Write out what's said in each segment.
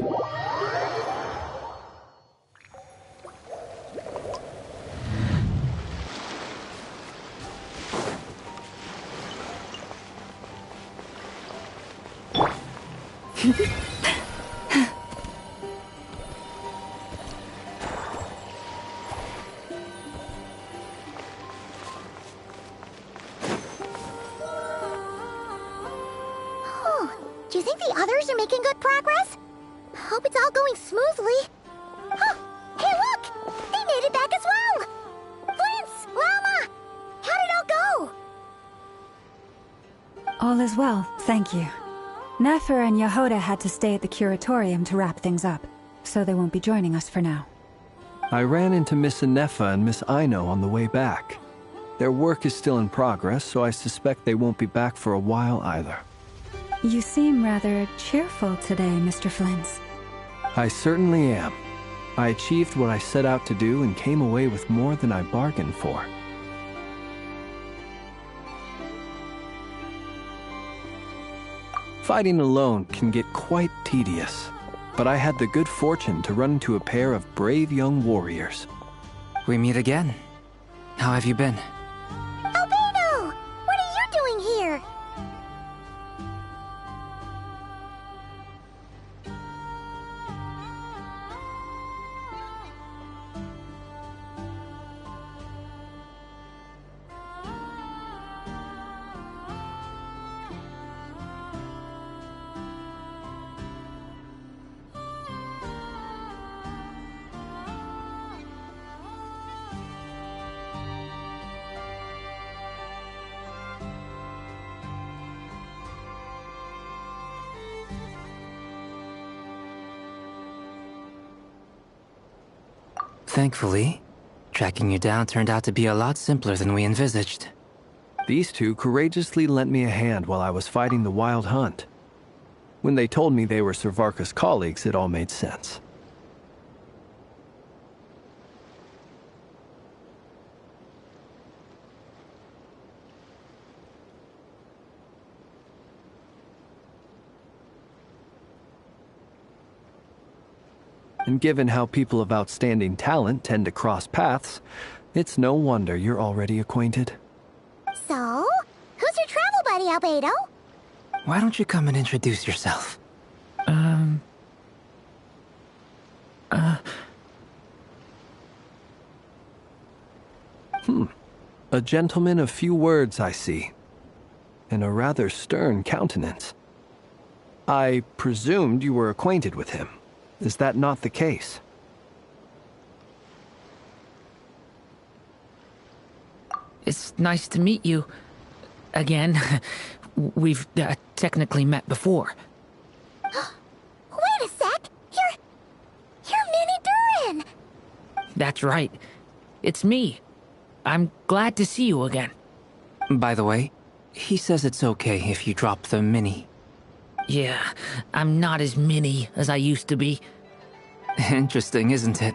Do you think the others are making good progress? Hope it's all going smoothly. Oh, hey look! They made it back as well! Flint's! Llama! How did it all go? All is well, thank you. Nefer and Yehoda had to stay at the curatorium to wrap things up, so they won't be joining us for now. I ran into Miss Nefa and Miss Aino on the way back. Their work is still in progress, so I suspect they won't be back for a while either. You seem rather cheerful today, Mr. Flint's. I certainly am. I achieved what I set out to do and came away with more than I bargained for. Fighting alone can get quite tedious, but I had the good fortune to run into a pair of brave young warriors. We meet again. How have you been? Albedo! What are you doing here? Thankfully, tracking you down turned out to be a lot simpler than we envisaged. These two courageously lent me a hand while I was fighting the Wild Hunt. When they told me they were Servarka's colleagues, it all made sense. And given how people of outstanding talent tend to cross paths, it's no wonder you're already acquainted. So, who's your travel buddy, Albedo? Why don't you come and introduce yourself? A gentleman of few words, I see. And a rather stern countenance. I presumed you were acquainted with him. Is that not the case? It's nice to meet you. Again. We've technically met before. Wait a sec! You're Minnie Durin! That's right. It's me. I'm glad to see you again. By the way, he says it's okay if you drop the mini. Yeah, I'm not as mini as I used to be. Interesting, isn't it?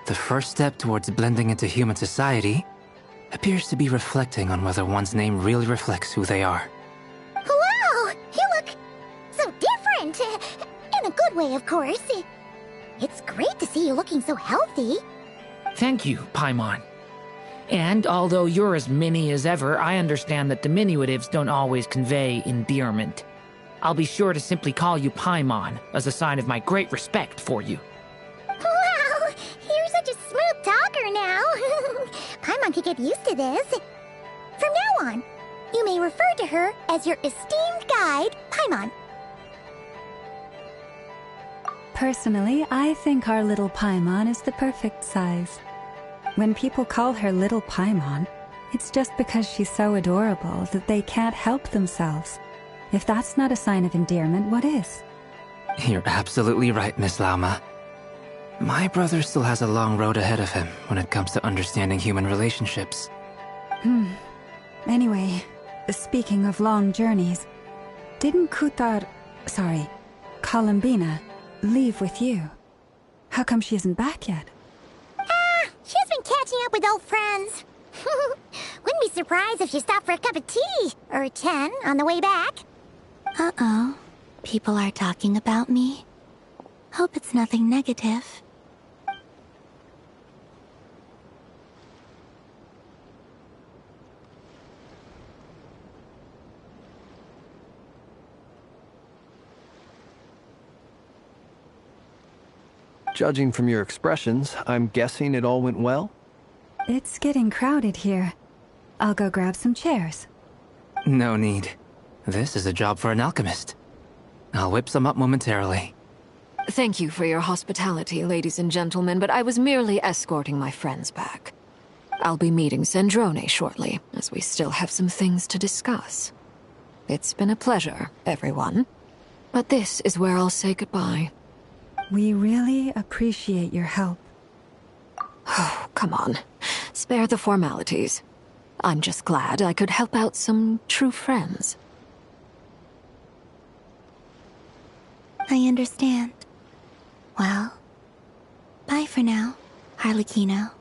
The first step towards blending into human society appears to be reflecting on whether one's name really reflects who they are. Wow! You look so different! In a good way, of course. It's great to see you looking so healthy. Thank you, Paimon. And although you're as mini as ever, I understand that diminutives don't always convey endearment. I'll be sure to simply call you Paimon, as a sign of my great respect for you. Wow! You're such a smooth talker now. Paimon could get used to this. From now on, you may refer to her as your esteemed guide, Paimon. Personally, I think our little Paimon is the perfect size. When people call her Little Paimon, it's just because she's so adorable that they can't help themselves. If that's not a sign of endearment, what is? You're absolutely right, Miss Lauma. My brother still has a long road ahead of him when it comes to understanding human relationships. Anyway, speaking of long journeys, didn't Columbina, leave with you? How come she isn't back yet? She's been catching up with old friends. Wouldn't be surprised if she stopped for a cup of tea, or 10, on the way back. Uh-oh. People are talking about me. Hope it's nothing negative. Judging from your expressions, I'm guessing it all went well? It's getting crowded here. I'll go grab some chairs. No need. This is a job for an alchemist. I'll whip some up momentarily. Thank you for your hospitality, ladies and gentlemen, but I was merely escorting my friends back. I'll be meeting Sandrone shortly, as we still have some things to discuss. It's been a pleasure, everyone. But this is where I'll say goodbye. We really appreciate your help. Oh, come on. Spare the formalities. I'm just glad I could help out some true friends. I understand. Well, bye for now, Harlequino.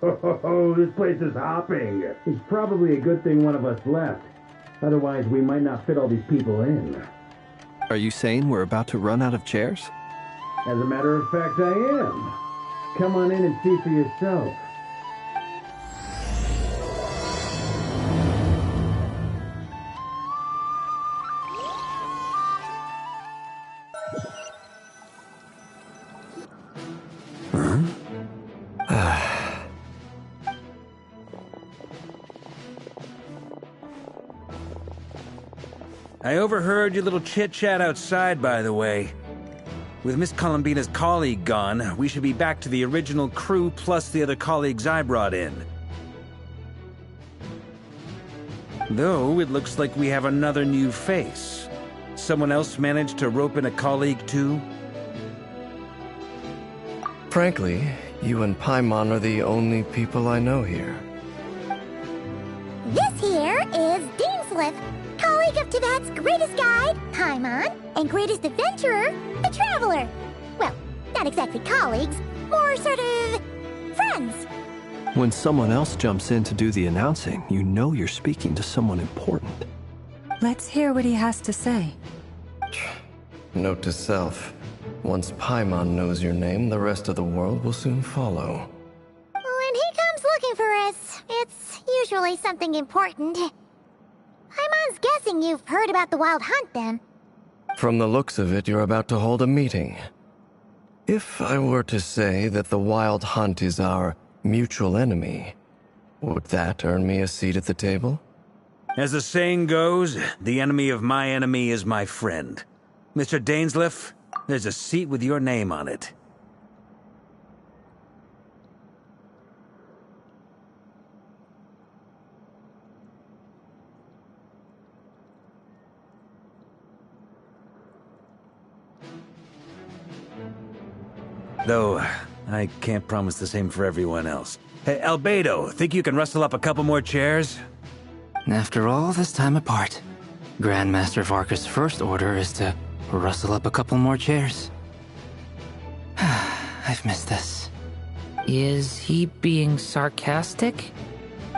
Oh, this place is hopping. It's probably a good thing one of us left. Otherwise, we might not fit all these people in. Are you saying we're about to run out of chairs? As a matter of fact, I am. Come on in and see for yourself. I overheard your little chit-chat outside, by the way. With Miss Columbina's colleague gone, we should be back to the original crew plus the other colleagues I brought in. Though, it looks like we have another new face. Someone else managed to rope in a colleague too? Frankly, you and Paimon are the only people I know here. This here is Deansliff, colleague of Teyvat's greatest guide, Paimon, and greatest adventurer, the Traveler. Well, not exactly colleagues, more sort of friends. When someone else jumps in to do the announcing, you know you're speaking to someone important. Let's hear what he has to say. Note to self. Once Paimon knows your name, the rest of the world will soon follow. When he comes looking for us, it's usually something important. Paimon's guessing you've heard about the Wild Hunt, then. From the looks of it, you're about to hold a meeting. If I were to say that the Wild Hunt is our mutual enemy, would that earn me a seat at the table? As the saying goes, the enemy of my enemy is my friend. Mr. Dainsliff, there's a seat with your name on it. Though, I can't promise the same for everyone else. Hey, Albedo, think you can rustle up a couple more chairs? After all this time apart, Grandmaster Varka's first order is to rustle up a couple more chairs. I've missed this. Is he being sarcastic?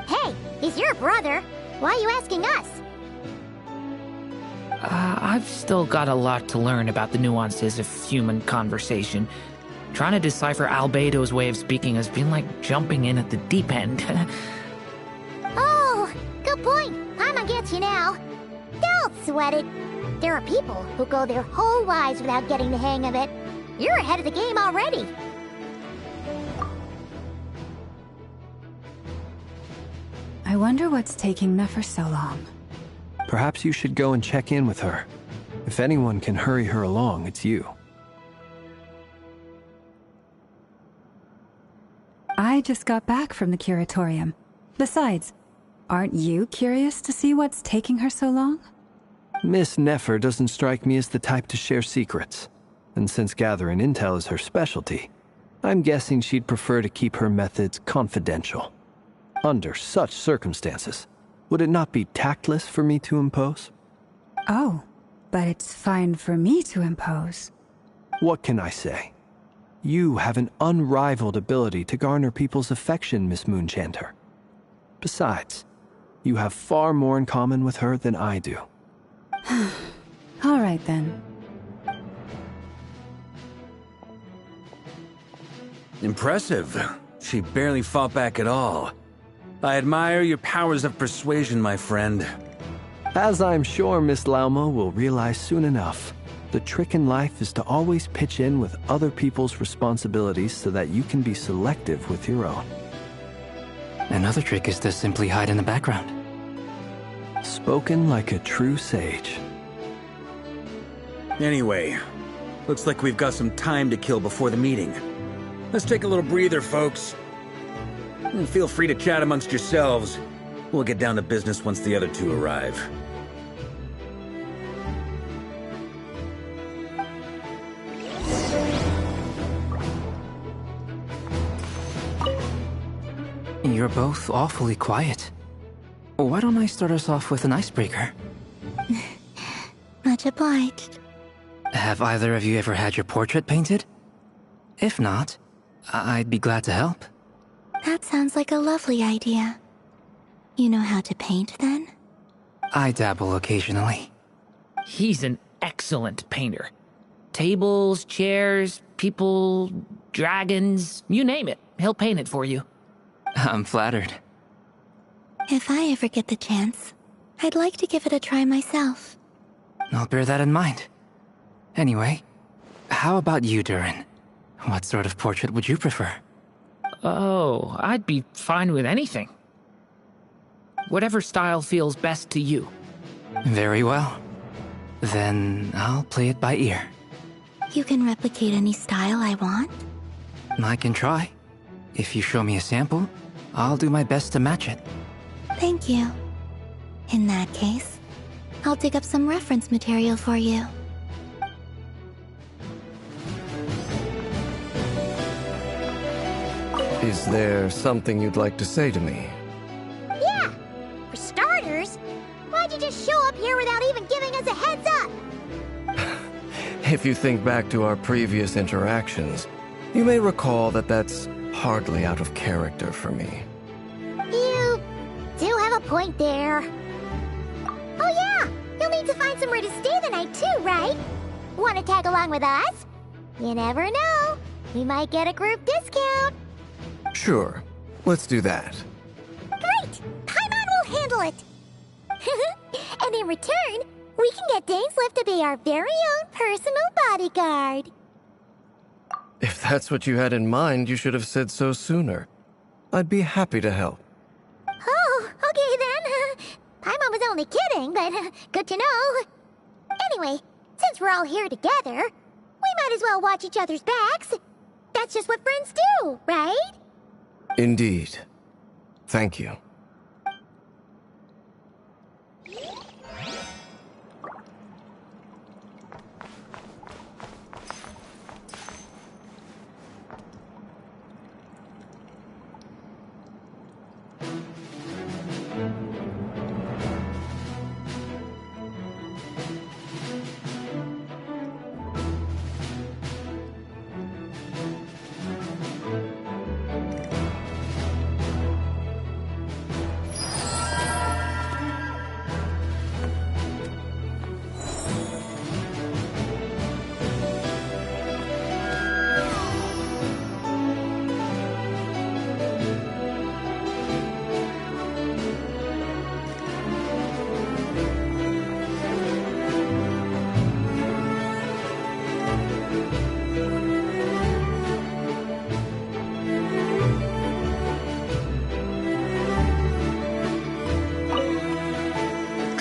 Hey, he's your brother. Why are you asking us? I've still got a lot to learn about the nuances of human conversation. Trying to decipher Albedo's way of speaking has been like jumping in at the deep end. Oh, good point. Paimon gets you now. Don't sweat it. There are people who go their whole lives without getting the hang of it. You're ahead of the game already. I wonder what's taking Nefer so long. Perhaps you should go and check in with her. If anyone can hurry her along, it's you. I just got back from the curatorium. Besides, aren't you curious to see what's taking her so long? Miss Nefer doesn't strike me as the type to share secrets. And since gathering intel is her specialty, I'm guessing she'd prefer to keep her methods confidential. Under such circumstances, would it not be tactless for me to impose? Oh, but it's fine for me to impose. What can I say? You have an unrivaled ability to garner people's affection, Miss Moonchanter. Besides, you have far more in common with her than I do. All right then. Impressive. She barely fought back at all. I admire your powers of persuasion, my friend. As I'm sure Miss Lauma will realize soon enough, the trick in life is to always pitch in with other people's responsibilities so that you can be selective with your own. Another trick is to simply hide in the background. Spoken like a true sage. Anyway, looks like we've got some time to kill before the meeting. Let's take a little breather, folks. And feel free to chat amongst yourselves. We'll get down to business once the other two arrive. You're both awfully quiet. Why don't I start us off with an icebreaker? Much obliged. Have either of you ever had your portrait painted? If not, I'd be glad to help. That sounds like a lovely idea. You know how to paint, then? I dabble occasionally. He's an excellent painter. Tables, chairs, people, dragons, you name it. He'll paint it for you. I'm flattered. If I ever get the chance, I'd like to give it a try myself. I'll bear that in mind. Anyway, how about you, Durin? What sort of portrait would you prefer? Oh, I'd be fine with anything. Whatever style feels best to you. Very well. Then I'll play it by ear. You can replicate any style I want? I can try. If you show me a sample, I'll do my best to match it. Thank you. In that case, I'll dig up some reference material for you. Is there something you'd like to say to me? Yeah! For starters, why'd you just show up here without even giving us a heads up? If you think back to our previous interactions, you may recall that that's hardly out of character for me. You do have a point there. Oh yeah! You'll need to find somewhere to stay the night too, right? Want to tag along with us? You never know. We might get a group discount. Sure, let's do that. Great! Paimon will handle it! And in return, we can get Dainslift to be our very own personal bodyguard. If that's what you had in mind, you should have said so sooner. I'd be happy to help. Oh, okay then. Paimon was only kidding, but good to know. Anyway, since we're all here together, we might as well watch each other's backs. That's just what friends do, right? Indeed. Thank you.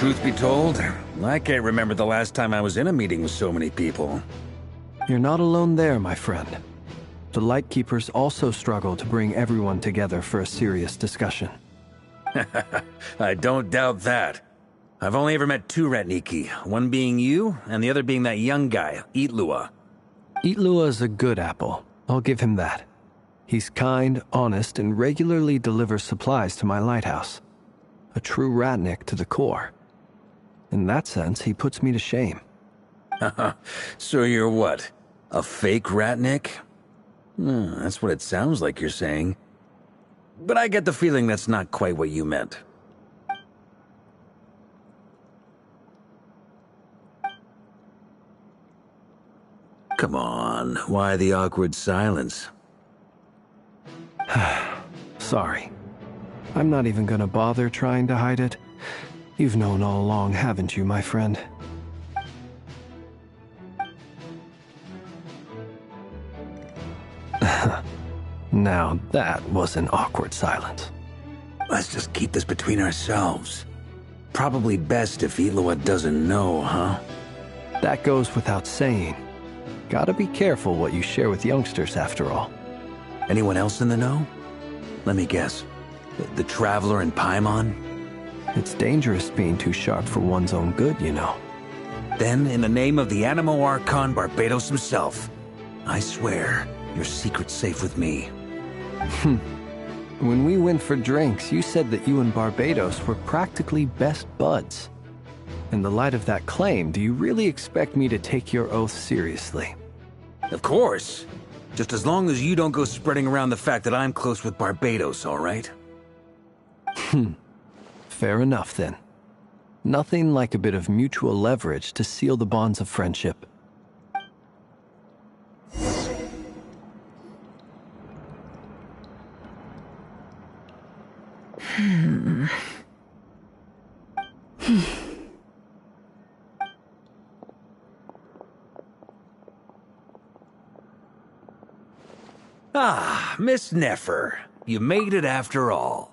Truth be told, I can't remember the last time I was in a meeting with so many people. You're not alone there, my friend. The Lightkeepers also struggle to bring everyone together for a serious discussion. I don't doubt that. I've only ever met two Ratniki, one being you, and the other being that young guy, Itlua. Itlua's a good apple. I'll give him that. He's kind, honest, and regularly delivers supplies to my lighthouse. A true Ratnik to the core. In that sense, he puts me to shame. So you're what? A fake Ratnik? That's what it sounds like you're saying. But I get the feeling that's not quite what you meant. Come on, why the awkward silence? Sorry. I'm not even gonna bother trying to hide it. You've known all along, haven't you, my friend? Now that was an awkward silence. Let's just keep this between ourselves. Probably best if Eloa doesn't know, huh? That goes without saying. Gotta be careful what you share with youngsters, after all. Anyone else in the know? Let me guess. The Traveler and Paimon? It's dangerous being too sharp for one's own good, you know. Then, in the name of the Animo Archon Barbados himself, I swear your secret's safe with me. When we went for drinks, you said that you and Barbados were practically best buds. In the light of that claim, do you really expect me to take your oath seriously? Of course. Just as long as you don't go spreading around the fact that I'm close with Barbados, all right? Fair enough, then. Nothing like a bit of mutual leverage to seal the bonds of friendship. Ah, Miss Nefer. You made it after all.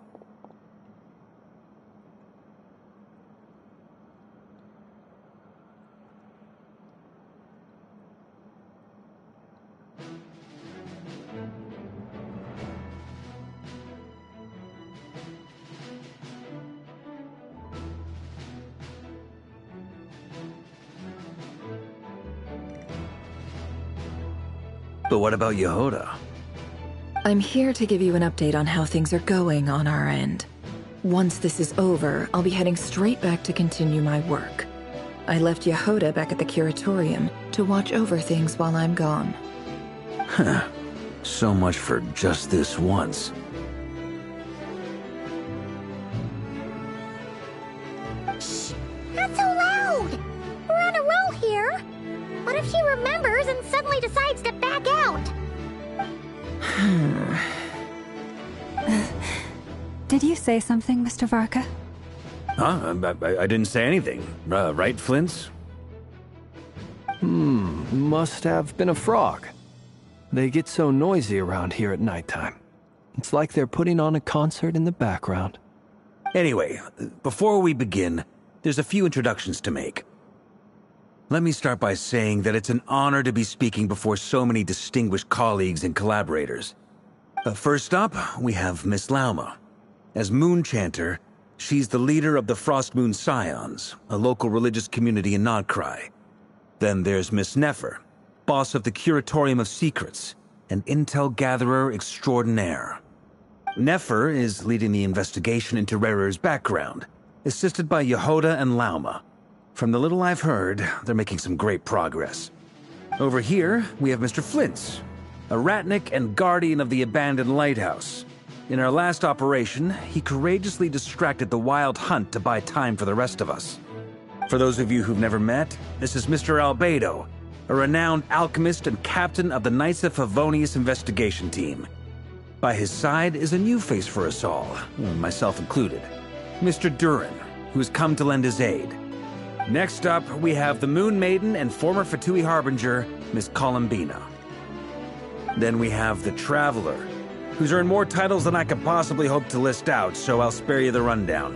But what about Yehoda? I'm here to give you an update on how things are going on our end. Once this is over, I'll be heading straight back to continue my work. I left Yehoda back at the Curatorium to watch over things while I'm gone. Huh. So much for just this once. Shh! Not so loud! We're on a roll here! What if she remembers and suddenly decides to back out? Did you say something, Mr. Varka? Huh? I didn't say anything. Right, Flints? Must have been a frog. They get so noisy around here at nighttime. It's like they're putting on a concert in the background. Anyway, before we begin, there's a few introductions to make. Let me start by saying that it's an honor to be speaking before so many distinguished colleagues and collaborators. First up, we have Miss Lauma. As Moon Chanter, she's the leader of the Frost Moon Scions, a local religious community in Krai. Then there's Miss Nefer, boss of the Curatorium of Secrets, an intel gatherer extraordinaire. Nefer is leading the investigation into Rerer's background, assisted by Yehoda and Lauma. From the little I've heard, they're making some great progress. Over here, we have Mr. Flintz, a ratnik and guardian of the abandoned lighthouse. In our last operation, he courageously distracted the Wild Hunt to buy time for the rest of us. For those of you who've never met, this is Mr. Albedo, a renowned alchemist and captain of the Knights of Favonius investigation team. By his side is a new face for us all, myself included, Mr. Durin, who's come to lend his aid. Next up, we have the Moon Maiden and former Fatui Harbinger, Miss Columbina. Then we have the Traveler, who's earned more titles than I could possibly hope to list out, so I'll spare you the rundown.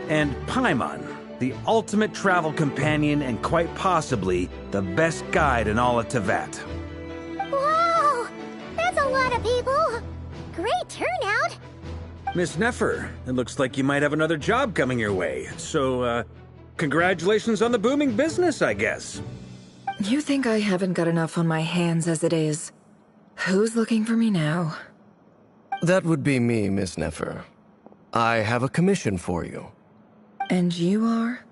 And Paimon, the ultimate travel companion and quite possibly the best guide in all of Tevat. Wow! That's a lot of people! Great turnout! Miss Nefer, it looks like you might have another job coming your way, so, congratulations on the booming business, I guess. You think I haven't got enough on my hands as it is? Who's looking for me now? That would be me, Miss Nefer. I have a commission for you. And you are?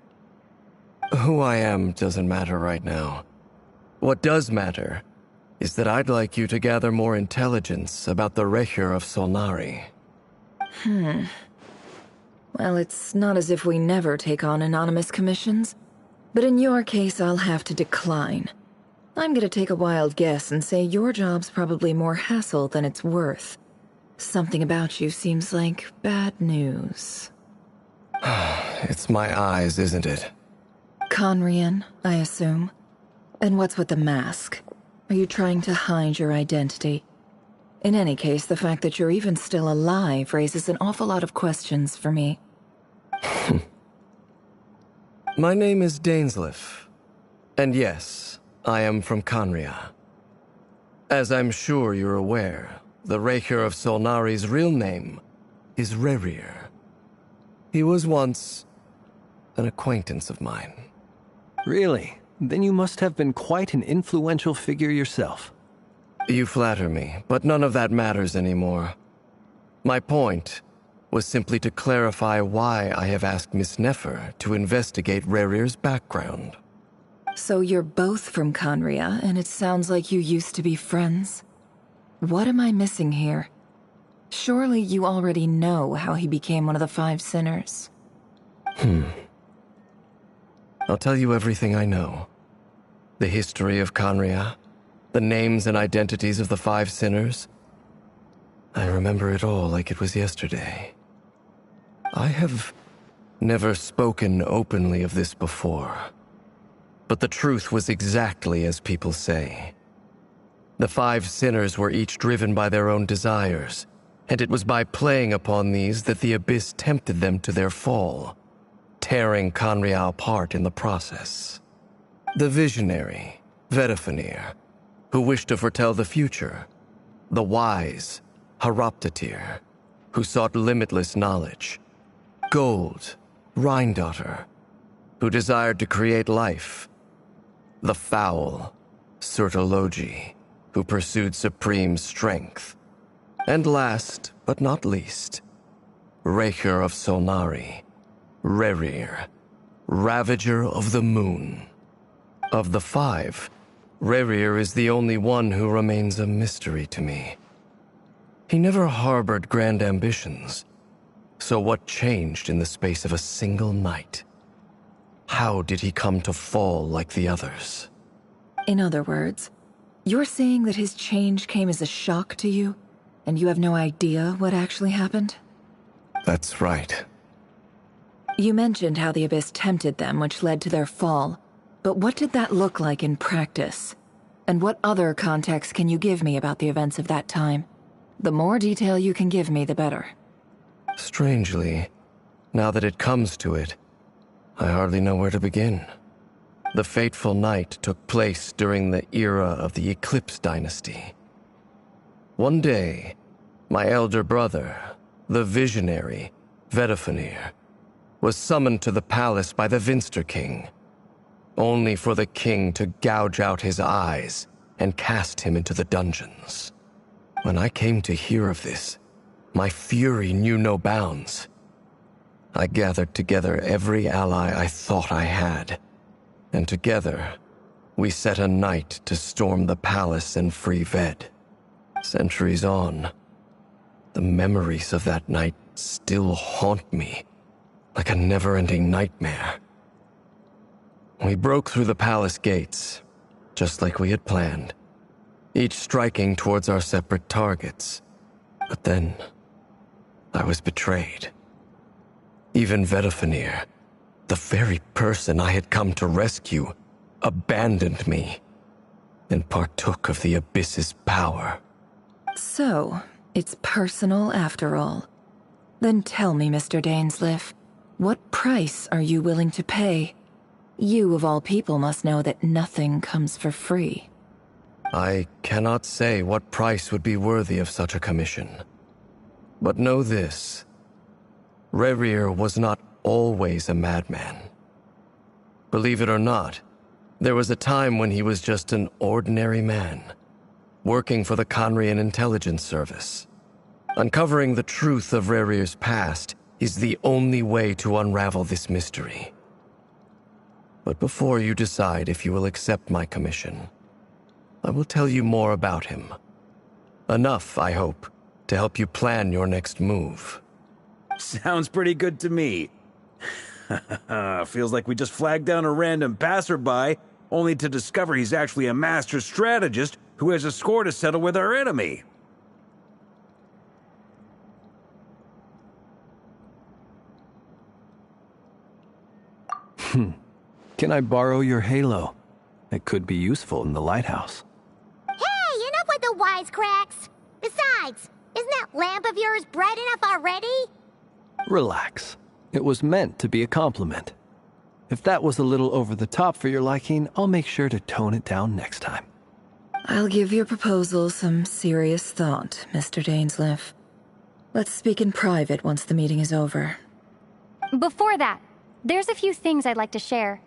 Who I am doesn't matter right now. What does matter is that I'd like you to gather more intelligence about the Recher of Solnari. Well, it's not as if we never take on anonymous commissions, but in your case, I'll have to decline. I'm gonna take a wild guess and say your job's probably more hassle than it's worth. Something about you seems like bad news. It's my eyes, isn't it? Conrian, I assume. And what's with the mask? Are you trying to hide your identity? In any case, the fact that you're even still alive raises an awful lot of questions for me. My name is Dainsleif. And yes, I am from Conria. As I'm sure you're aware, the Raker of Solnari's real name is Rerir. He was once an acquaintance of mine. Really? Then you must have been quite an influential figure yourself. You flatter me, but none of that matters anymore. My point was simply to clarify why I have asked Miss Nefer to investigate Rerir's background. So you're both from Conria, and it sounds like you used to be friends? What am I missing here? Surely you already know how he became one of the Five Sinners. I'll tell you everything I know. The history of Conria, the names and identities of the Five Sinners. I remember it all like it was yesterday. I have never spoken openly of this before, but the truth was exactly as people say. The Five Sinners were each driven by their own desires, and it was by playing upon these that the Abyss tempted them to their fall, tearing Conria apart in the process. The visionary, Vedifenir, who wished to foretell the future. The wise, Haroptatir, who sought limitless knowledge. Gold, Rhindaughter, who desired to create life. The foul, Surtologi, who pursued supreme strength. And last, but not least, Raker of Solnari, Rerir, Ravager of the Moon. Of the five, Rerir is the only one who remains a mystery to me. He never harbored grand ambitions, so what changed in the space of a single night? How did he come to fall like the others? In other words, you're saying that his change came as a shock to you, and you have no idea what actually happened? That's right. You mentioned how the Abyss tempted them, which led to their fall. But what did that look like in practice? And what other context can you give me about the events of that time? The more detail you can give me, the better. Strangely, now that it comes to it, I hardly know where to begin. The fateful night took place during the era of the Eclipse Dynasty. One day, my elder brother, the visionary, Vedifenir, was summoned to the palace by the Vinster King, only for the king to gouge out his eyes and cast him into the dungeons. When I came to hear of this, my fury knew no bounds. I gathered together every ally I thought I had, and together, we set a night to storm the palace and free Ved. Centuries on, the memories of that night still haunt me like a never-ending nightmare. We broke through the palace gates, just like we had planned, each striking towards our separate targets. But then, I was betrayed. Even Vedifenir, the very person I had come to rescue, abandoned me and partook of the Abyss's power. So, it's personal after all. Then tell me, Mr. Dainsleif, what price are you willing to pay? You, of all people, must know that nothing comes for free. I cannot say what price would be worthy of such a commission. But know this. Rerir was not always a madman. Believe it or not, there was a time when he was just an ordinary man, working for the Conrian Intelligence Service. Uncovering the truth of Rerir's past is the only way to unravel this mystery. But before you decide if you will accept my commission, I will tell you more about him. Enough, I hope, to help you plan your next move. Sounds pretty good to me. Feels like we just flagged down a random passerby only to discover he's actually a master strategist who has a score to settle with our enemy. Can I borrow your halo? It could be useful in the lighthouse. Hey, enough with the wisecracks! Besides, isn't that lamp of yours bright enough already? Relax. It was meant to be a compliment. If that was a little over the top for your liking, I'll make sure to tone it down next time. I'll give your proposal some serious thought, Mr. Dainsleif. Let's speak in private once the meeting is over. Before that, there's a few things I'd like to share.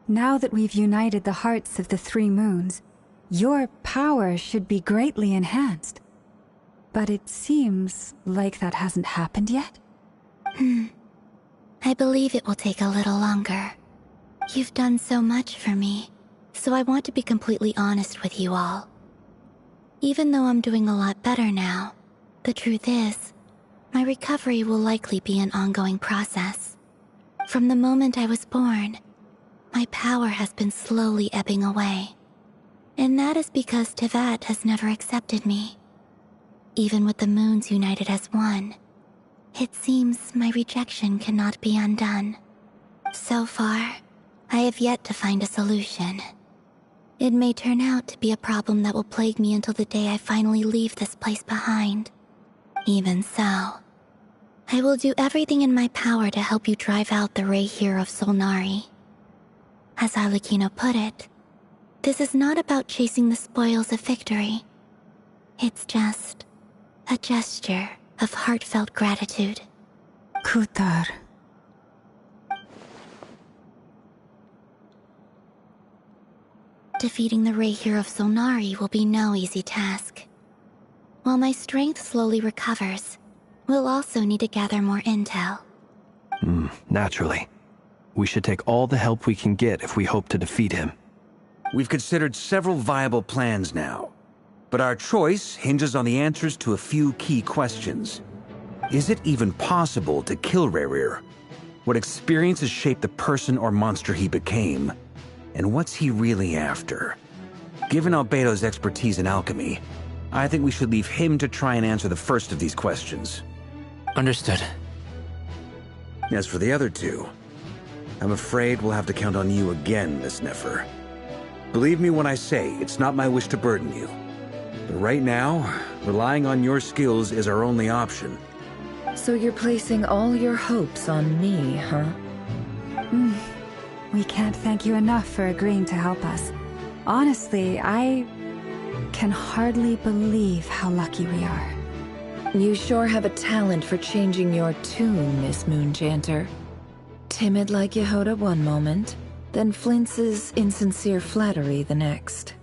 Now that we've united the hearts of the three moons, your power should be greatly enhanced. But it seems like that hasn't happened yet? I believe it will take a little longer. You've done so much for me, so I want to be completely honest with you all. Even though I'm doing a lot better now, the truth is, my recovery will likely be an ongoing process. From the moment I was born, my power has been slowly ebbing away. And that is because Tevat has never accepted me. Even with the moons united as one, it seems my rejection cannot be undone. So far, I have yet to find a solution. It may turn out to be a problem that will plague me until the day I finally leave this place behind. Even so, I will do everything in my power to help you drive out the Ray here of Solnari. As Arlecchino put it, this is not about chasing the spoils of victory. It's just a gesture of heartfelt gratitude. Kutar. Defeating the Ray here of Solnari will be no easy task. While my strength slowly recovers, we'll also need to gather more intel. Naturally. We should take all the help we can get if we hope to defeat him. We've considered several viable plans now, but our choice hinges on the answers to a few key questions. Is it even possible to kill Rerir? What experiences shaped the person or monster he became? And what's he really after? Given Albedo's expertise in alchemy, I think we should leave him to try and answer the first of these questions. Understood. As for the other two, I'm afraid we'll have to count on you again, Miss Nefer. Believe me when I say it's not my wish to burden you. But right now, relying on your skills is our only option. So you're placing all your hopes on me, huh? We can't thank you enough for agreeing to help us. Honestly, I can hardly believe how lucky we are. You sure have a talent for changing your tune, Miss Moonchanter. Timid like Yehoda one moment, then flinches insincere flattery the next.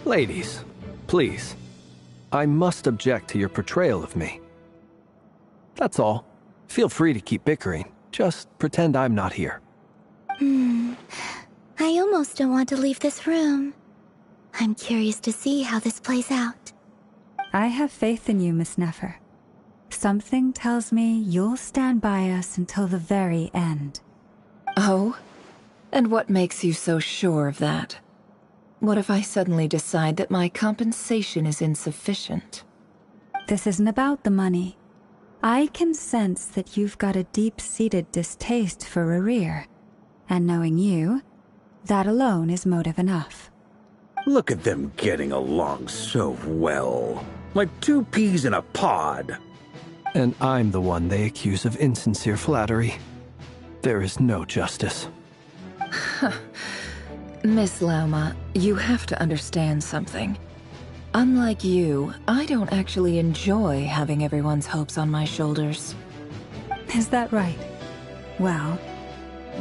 Ladies, please. I must object to your portrayal of me. That's all. Feel free to keep bickering. Just pretend I'm not here. I almost don't want to leave this room. I'm curious to see how this plays out. I have faith in you, Miss Nefer. Something tells me you'll stand by us until the very end. Oh? And what makes you so sure of that? What if I suddenly decide that my compensation is insufficient? This isn't about the money. I can sense that you've got a deep-seated distaste for Rerir. And knowing you, that alone is motive enough. Look at them getting along so well. Like two peas in a pod. And I'm the one they accuse of insincere flattery. There is no justice. Miss Lauma, you have to understand something. Unlike you, I don't actually enjoy having everyone's hopes on my shoulders. Is that right? Well,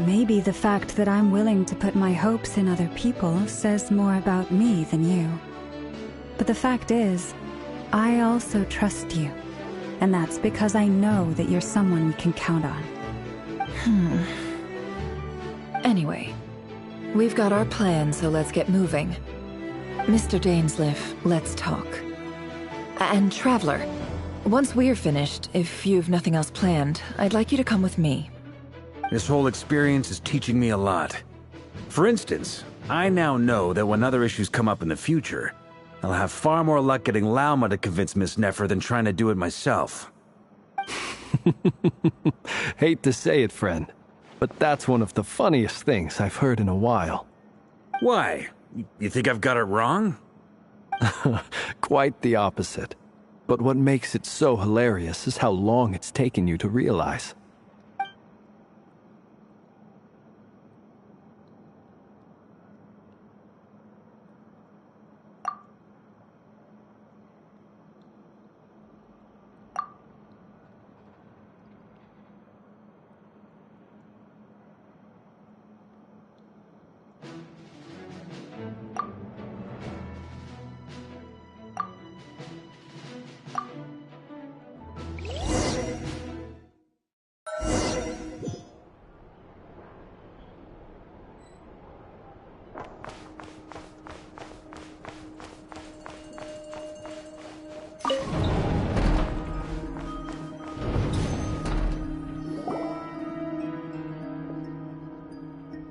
maybe the fact that I'm willing to put my hopes in other people says more about me than you. But the fact is, I also trust you. And that's because I know that you're someone we can count on. Anyway, we've got our plan, so let's get moving. Mr. Dainsleif, let's talk. And Traveler, once we're finished, if you've nothing else planned, I'd like you to come with me. This whole experience is teaching me a lot. For instance, I now know that when other issues come up in the future, I'll have far more luck getting Lauma to convince Miss Nefer than trying to do it myself. Hate to say it, friend, but that's one of the funniest things I've heard in a while. Why? You think I've got it wrong? Quite the opposite. But what makes it so hilarious is how long it's taken you to realize.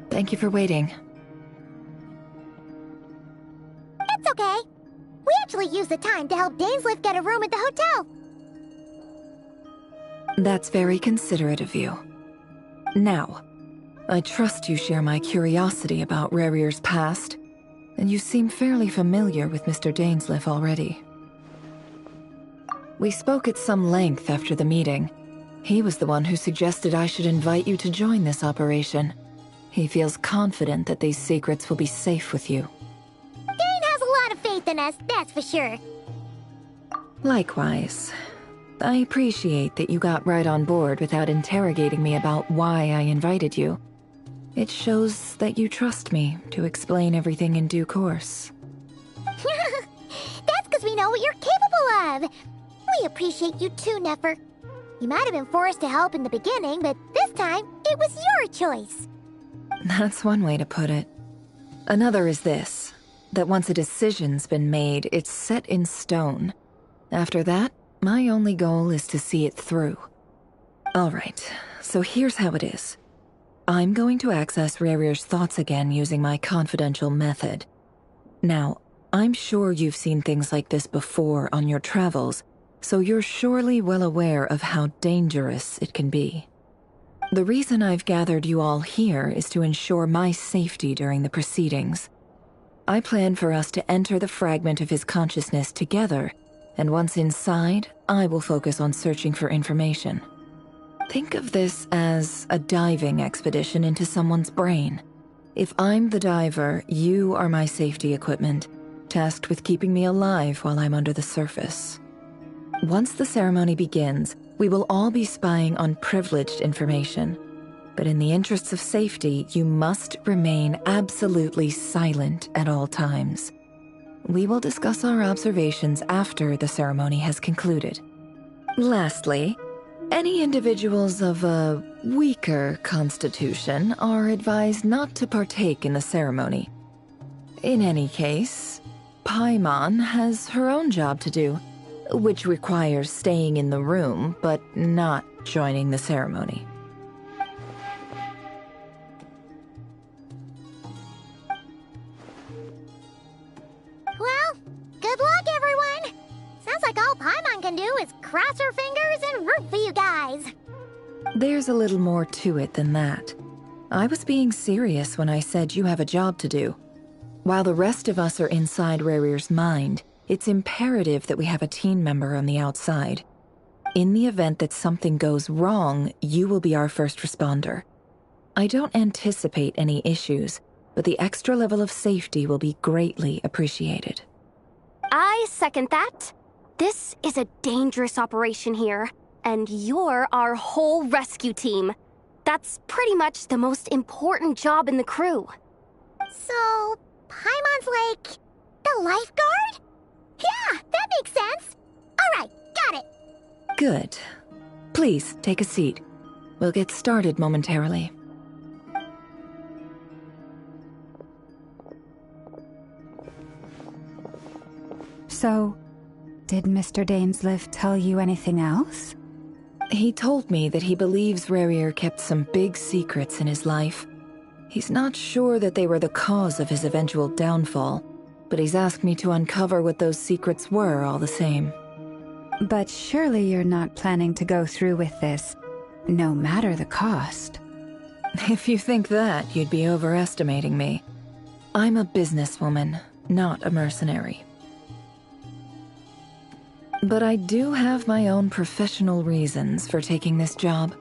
Thank you for waiting. It's okay. We actually used the time to help Dainsleif get a room at the hotel. That's very considerate of you. Now, I trust you share my curiosity about Rarier's past, and you seem fairly familiar with Mr. Dainsleif already. We spoke at some length after the meeting. He was the one who suggested I should invite you to join this operation. He feels confident that these secrets will be safe with you. Dane has a lot of faith in us, that's for sure. Likewise. I appreciate that you got right on board without interrogating me about why I invited you. It shows that you trust me to explain everything in due course. That's because we know what you're capable of. We appreciate you too, Nefer. You might have been forced to help in the beginning, but this time, it was your choice. That's one way to put it. Another is this, that once a decision's been made, it's set in stone. After that, my only goal is to see it through. Alright, so here's how it is. I'm going to access Rarier's thoughts again using my confidential method. Now, I'm sure you've seen things like this before on your travels, so you're surely well aware of how dangerous it can be. The reason I've gathered you all here is to ensure my safety during the proceedings. I plan for us to enter the fragment of his consciousness together, and once inside, I will focus on searching for information. Think of this as a diving expedition into someone's brain. If I'm the diver, you are my safety equipment, tasked with keeping me alive while I'm under the surface. Once the ceremony begins, we will all be spying on privileged information. But in the interests of safety, you must remain absolutely silent at all times. We will discuss our observations after the ceremony has concluded. Lastly, any individuals of a weaker constitution are advised not to partake in the ceremony. In any case, Paimon has her own job to do, which requires staying in the room, but not joining the ceremony. Well, good luck, everyone! Sounds like all Paimon can do is cross her fingers and root for you guys. There's a little more to it than that. I was being serious when I said you have a job to do. While the rest of us are inside Rarier's mind, it's imperative that we have a team member on the outside. In the event that something goes wrong, you will be our first responder. I don't anticipate any issues, but the extra level of safety will be greatly appreciated. I second that. This is a dangerous operation here, and you're our whole rescue team. That's pretty much the most important job in the crew. So, Paimon's like the lifeguard? Yeah, that makes sense. All right, got it. Good. Please, take a seat. We'll get started momentarily. So, did Mr. Dainsleif tell you anything else? He told me that he believes Rarier kept some big secrets in his life. He's not sure that they were the cause of his eventual downfall, but he's asked me to uncover what those secrets were all the same. But surely you're not planning to go through with this, no matter the cost. If you think that, you'd be overestimating me. I'm a businesswoman, not a mercenary. But I do have my own professional reasons for taking this job.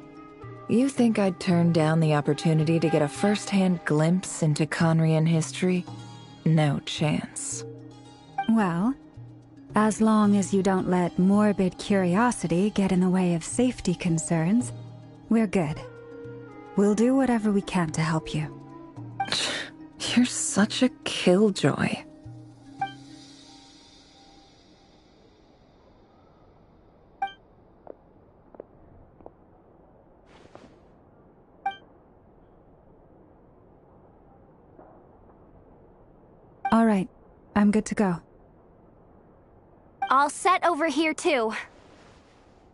You think I'd turn down the opportunity to get a first-hand glimpse into Conrian history? No chance. Well, as long as you don't let morbid curiosity get in the way of safety concerns, we're good. We'll do whatever we can to help you. You're such a killjoy. All right, I'm good to go. All set over here, too.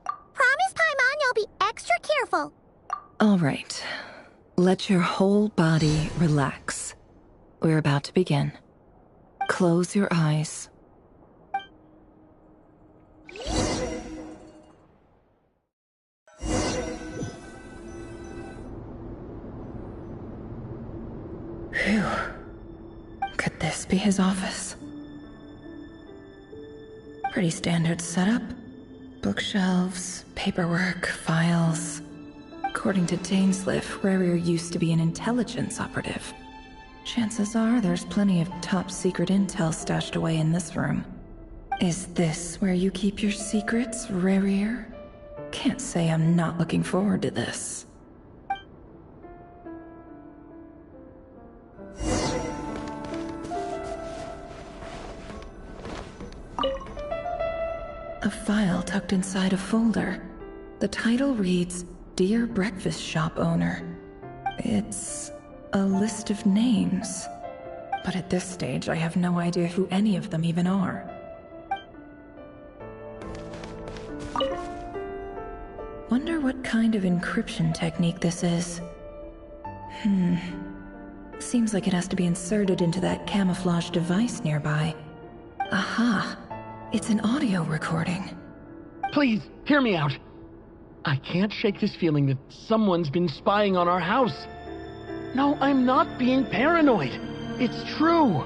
Promise, Paimon, you'll be extra careful. All right. Let your whole body relax. We're about to begin. Close your eyes. Phew. Could this be his office? Pretty standard setup. Bookshelves, paperwork, files. According to Dainsleif, Rarier used to be an intelligence operative. Chances are there's plenty of top-secret intel stashed away in this room. Is this where you keep your secrets, Rarier? Can't say I'm not looking forward to this. A file tucked inside a folder. The title reads, Dear Breakfast Shop Owner. It's a list of names. But at this stage, I have no idea who any of them even are. Wonder what kind of encryption technique this is. Seems like it has to be inserted into that camouflage device nearby. Aha! It's an audio recording. Please, hear me out. I can't shake this feeling that someone's been spying on our house. No, I'm not being paranoid. It's true.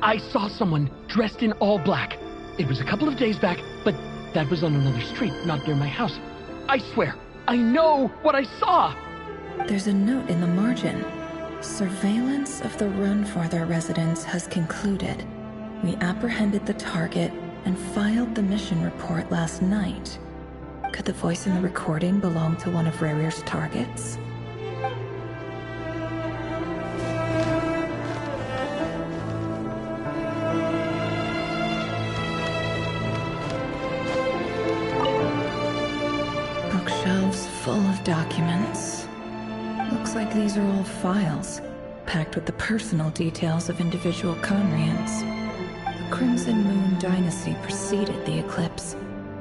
I saw someone dressed in all black. It was a couple of days back, but that was on another street, not near my house. I swear, I know what I saw. There's a note in the margin. Surveillance of the Runfarther residence has concluded. We apprehended the target and filed the mission report last night. Could the voice in the recording belong to one of Rarier's targets? Bookshelves full of documents. Looks like these are all files, packed with the personal details of individual Conrians. The Crimson Moon Dynasty preceded the eclipse.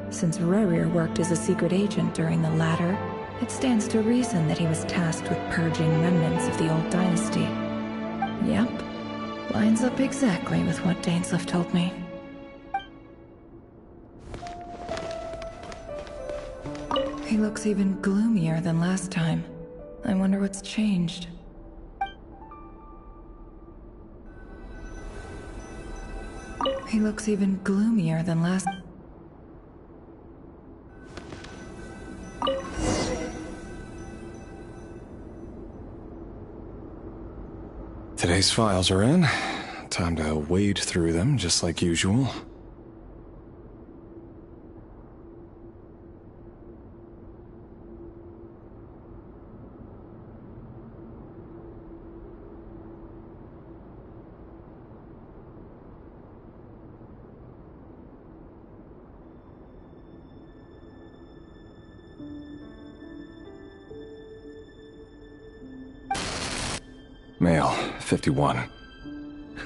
Since Rarier worked as a secret agent during the latter, it stands to reason that he was tasked with purging remnants of the old dynasty. Yep, lines up exactly with what Dainsleif told me. He looks even gloomier than last time. I wonder what's changed. He looks even gloomier than last... Today's files are in. Time to wade through them, just like usual. Male, 51.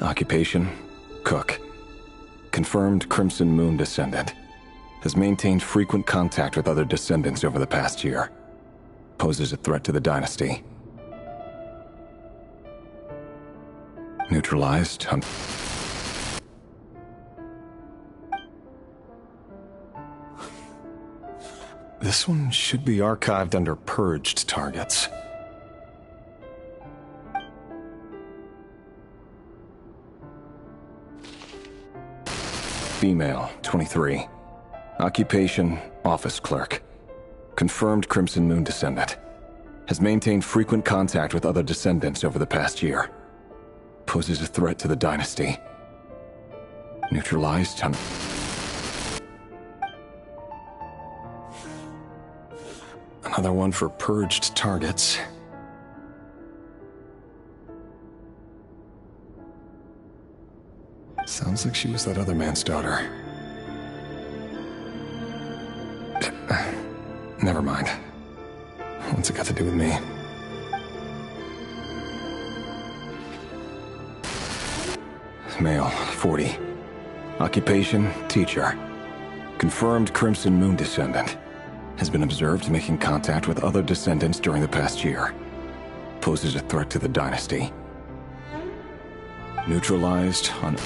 Occupation, cook. confirmed Crimson Moon descendant. Has maintained frequent contact with other descendants over the past year. Poses a threat to the dynasty. Neutralized on... This one should be archived under purged targets. Female, 23. Occupation, office clerk. Confirmed Crimson Moon descendant. Has maintained frequent contact with other descendants over the past year. Poses a threat to the dynasty. Neutralized on... Another one for purged targets. Sounds like she was that other man's daughter. Never mind. What's it got to do with me? Male, 40. Occupation, teacher. Confirmed Crimson Moon descendant. Has been observed making contact with other descendants during the past year. Poses a threat to the dynasty. Neutralized on...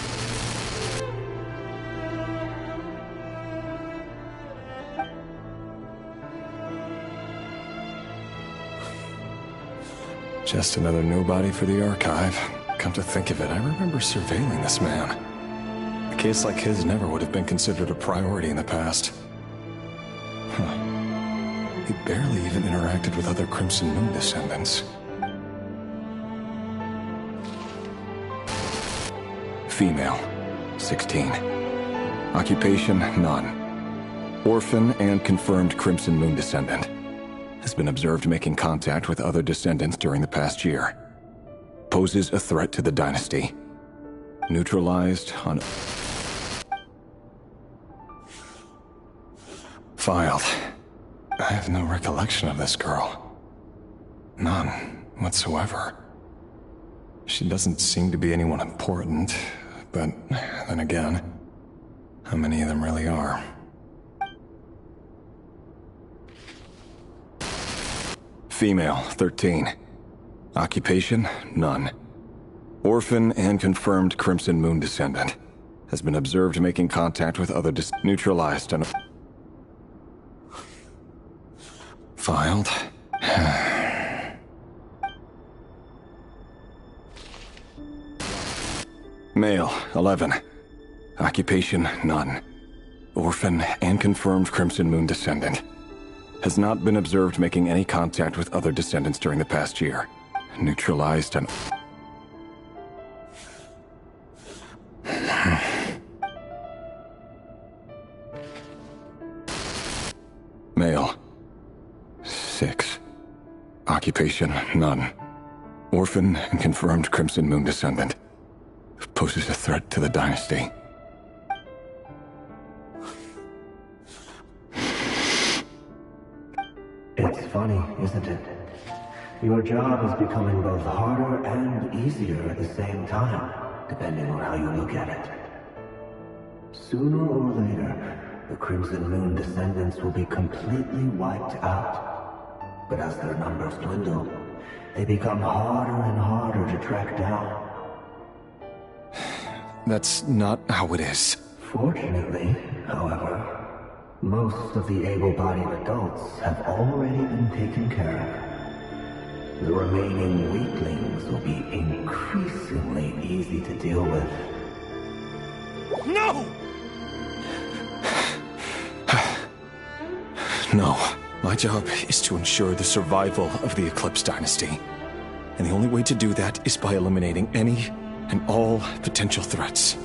Just another nobody for the archive. Come to think of it, I remember surveilling this man. A case like his never would have been considered a priority in the past. Huh. He barely even interacted with other Crimson Moon descendants. Female, 16. Occupation, none. Orphan and confirmed Crimson Moon descendant. Has been observed making contact with other descendants during the past year. Poses a threat to the dynasty. Neutralized on... Filed. I have no recollection of this girl. None whatsoever. She doesn't seem to be anyone important, but then again, how many of them really are? Female, 13. Occupation, none. Orphan and confirmed Crimson Moon descendant. Has been observed making contact with other neutralized and... Filed. Male, 11. Occupation, none. Orphan and confirmed Crimson Moon descendant. Has not been observed making any contact with other descendants during the past year. Neutralized and... Male. 6. Occupation, none. Orphan and confirmed Crimson Moon descendant. Poses a threat to the dynasty. It's funny, isn't it? Your job is becoming both harder and easier at the same time, depending on how you look at it. Sooner or later, the Crimson Moon descendants will be completely wiped out. But as their numbers dwindle, they become harder and harder to track down. That's not how it is. Fortunately, however, most of the able-bodied adults have already been taken care of. The remaining weaklings will be increasingly easy to deal with. No! No. My job is to ensure the survival of the Eclipse Dynasty. And the only way to do that is by eliminating any and all potential threats.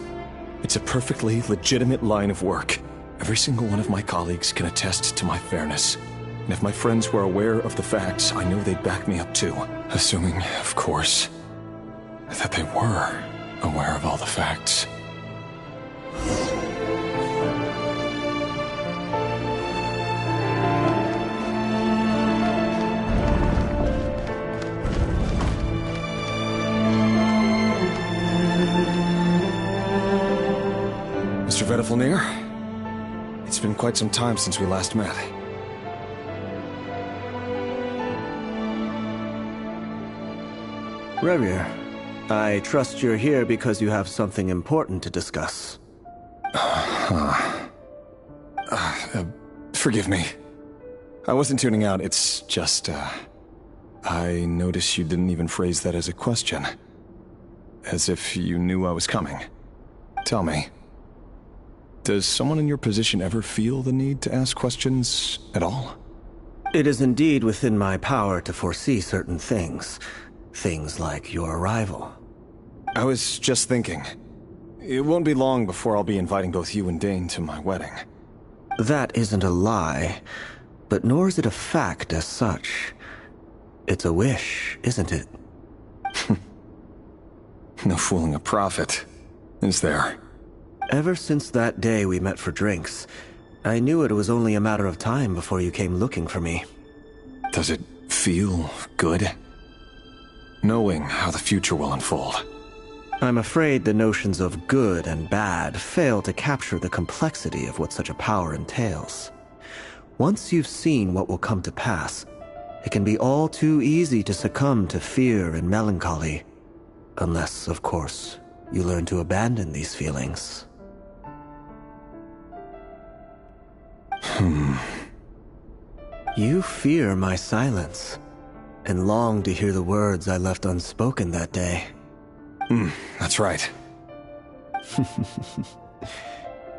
It's a perfectly legitimate line of work. Every single one of my colleagues can attest to my fairness. And if my friends were aware of the facts, I know they'd back me up too. Assuming, of course, that they were aware of all the facts. As Mr. Vedifalnir? It's been quite some time since we last met. Rerir, I trust you're here because you have something important to discuss. Forgive me. I wasn't tuning out, it's just, I noticed you didn't even phrase that as a question. As if you knew I was coming. Tell me, does someone in your position ever feel the need to ask questions at all? It is indeed within my power to foresee certain things. Things like your arrival. I was just thinking. It won't be long before I'll be inviting both you and Dane to my wedding. That isn't a lie, but nor is it a fact as such. It's a wish, isn't it? No fooling a prophet, is there? Ever since that day we met for drinks, I knew it was only a matter of time before you came looking for me. Does it feel good? Knowing how the future will unfold. I'm afraid the notions of good and bad fail to capture the complexity of what such a power entails. Once you've seen what will come to pass, it can be all too easy to succumb to fear and melancholy. Unless, of course, you learn to abandon these feelings. You fear my silence, and long to hear the words I left unspoken that day. That's right.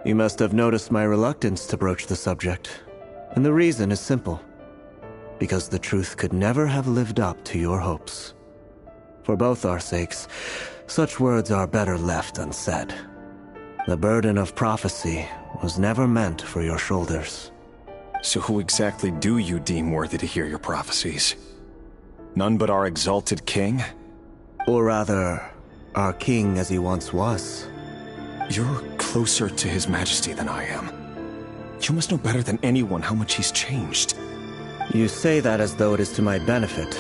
You must have noticed my reluctance to broach the subject, and the reason is simple. Because the truth could never have lived up to your hopes. For both our sakes, such words are better left unsaid. The burden of prophecy was never meant for your shoulders. So who exactly do you deem worthy to hear your prophecies? None but our exalted king? Or rather, our king as he once was. You're closer to his majesty than I am. You must know better than anyone how much he's changed. You say that as though it is to my benefit.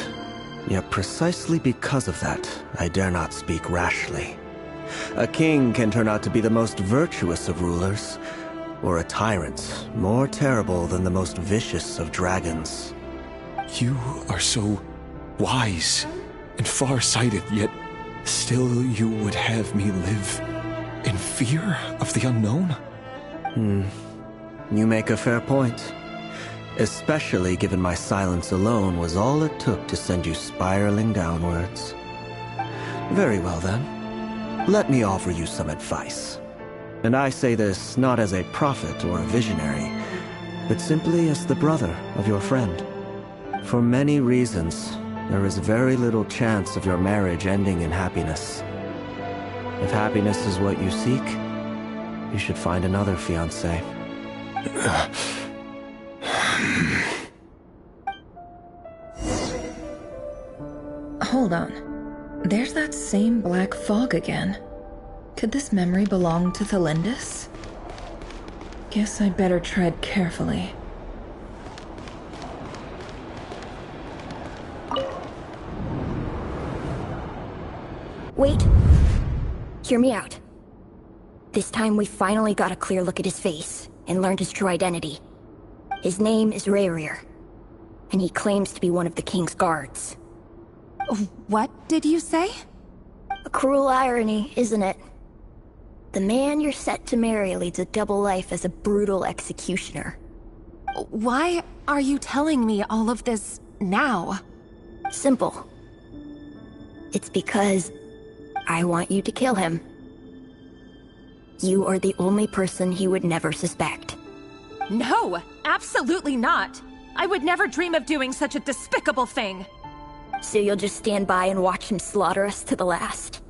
Yet precisely because of that, I dare not speak rashly. A king can turn out to be the most virtuous of rulers, or a tyrant more terrible than the most vicious of dragons. You are so wise and far-sighted, yet still you would have me live in fear of the unknown? You make a fair point. Especially given my silence alone was all it took to send you spiraling downwards. Very well then. Let me offer you some advice. And I say this not as a prophet or a visionary, but simply as the brother of your friend. For many reasons, there is very little chance of your marriage ending in happiness. If happiness is what you seek, you should find another fiancé. Hold on. There's that same black fog again. Could this memory belong to Thelindis? Guess I'd better tread carefully. Wait. Hear me out. This time we finally got a clear look at his face and learned his true identity. His name is Rerir, and he claims to be one of the king's guards. What did you say? A cruel irony, isn't it? The man you're set to marry leads a double life as a brutal executioner. Why are you telling me all of this now? Simple. It's because I want you to kill him. You are the only person he would never suspect. No, absolutely not. I would never dream of doing such a despicable thing. So you'll just stand by and watch him slaughter us to the last?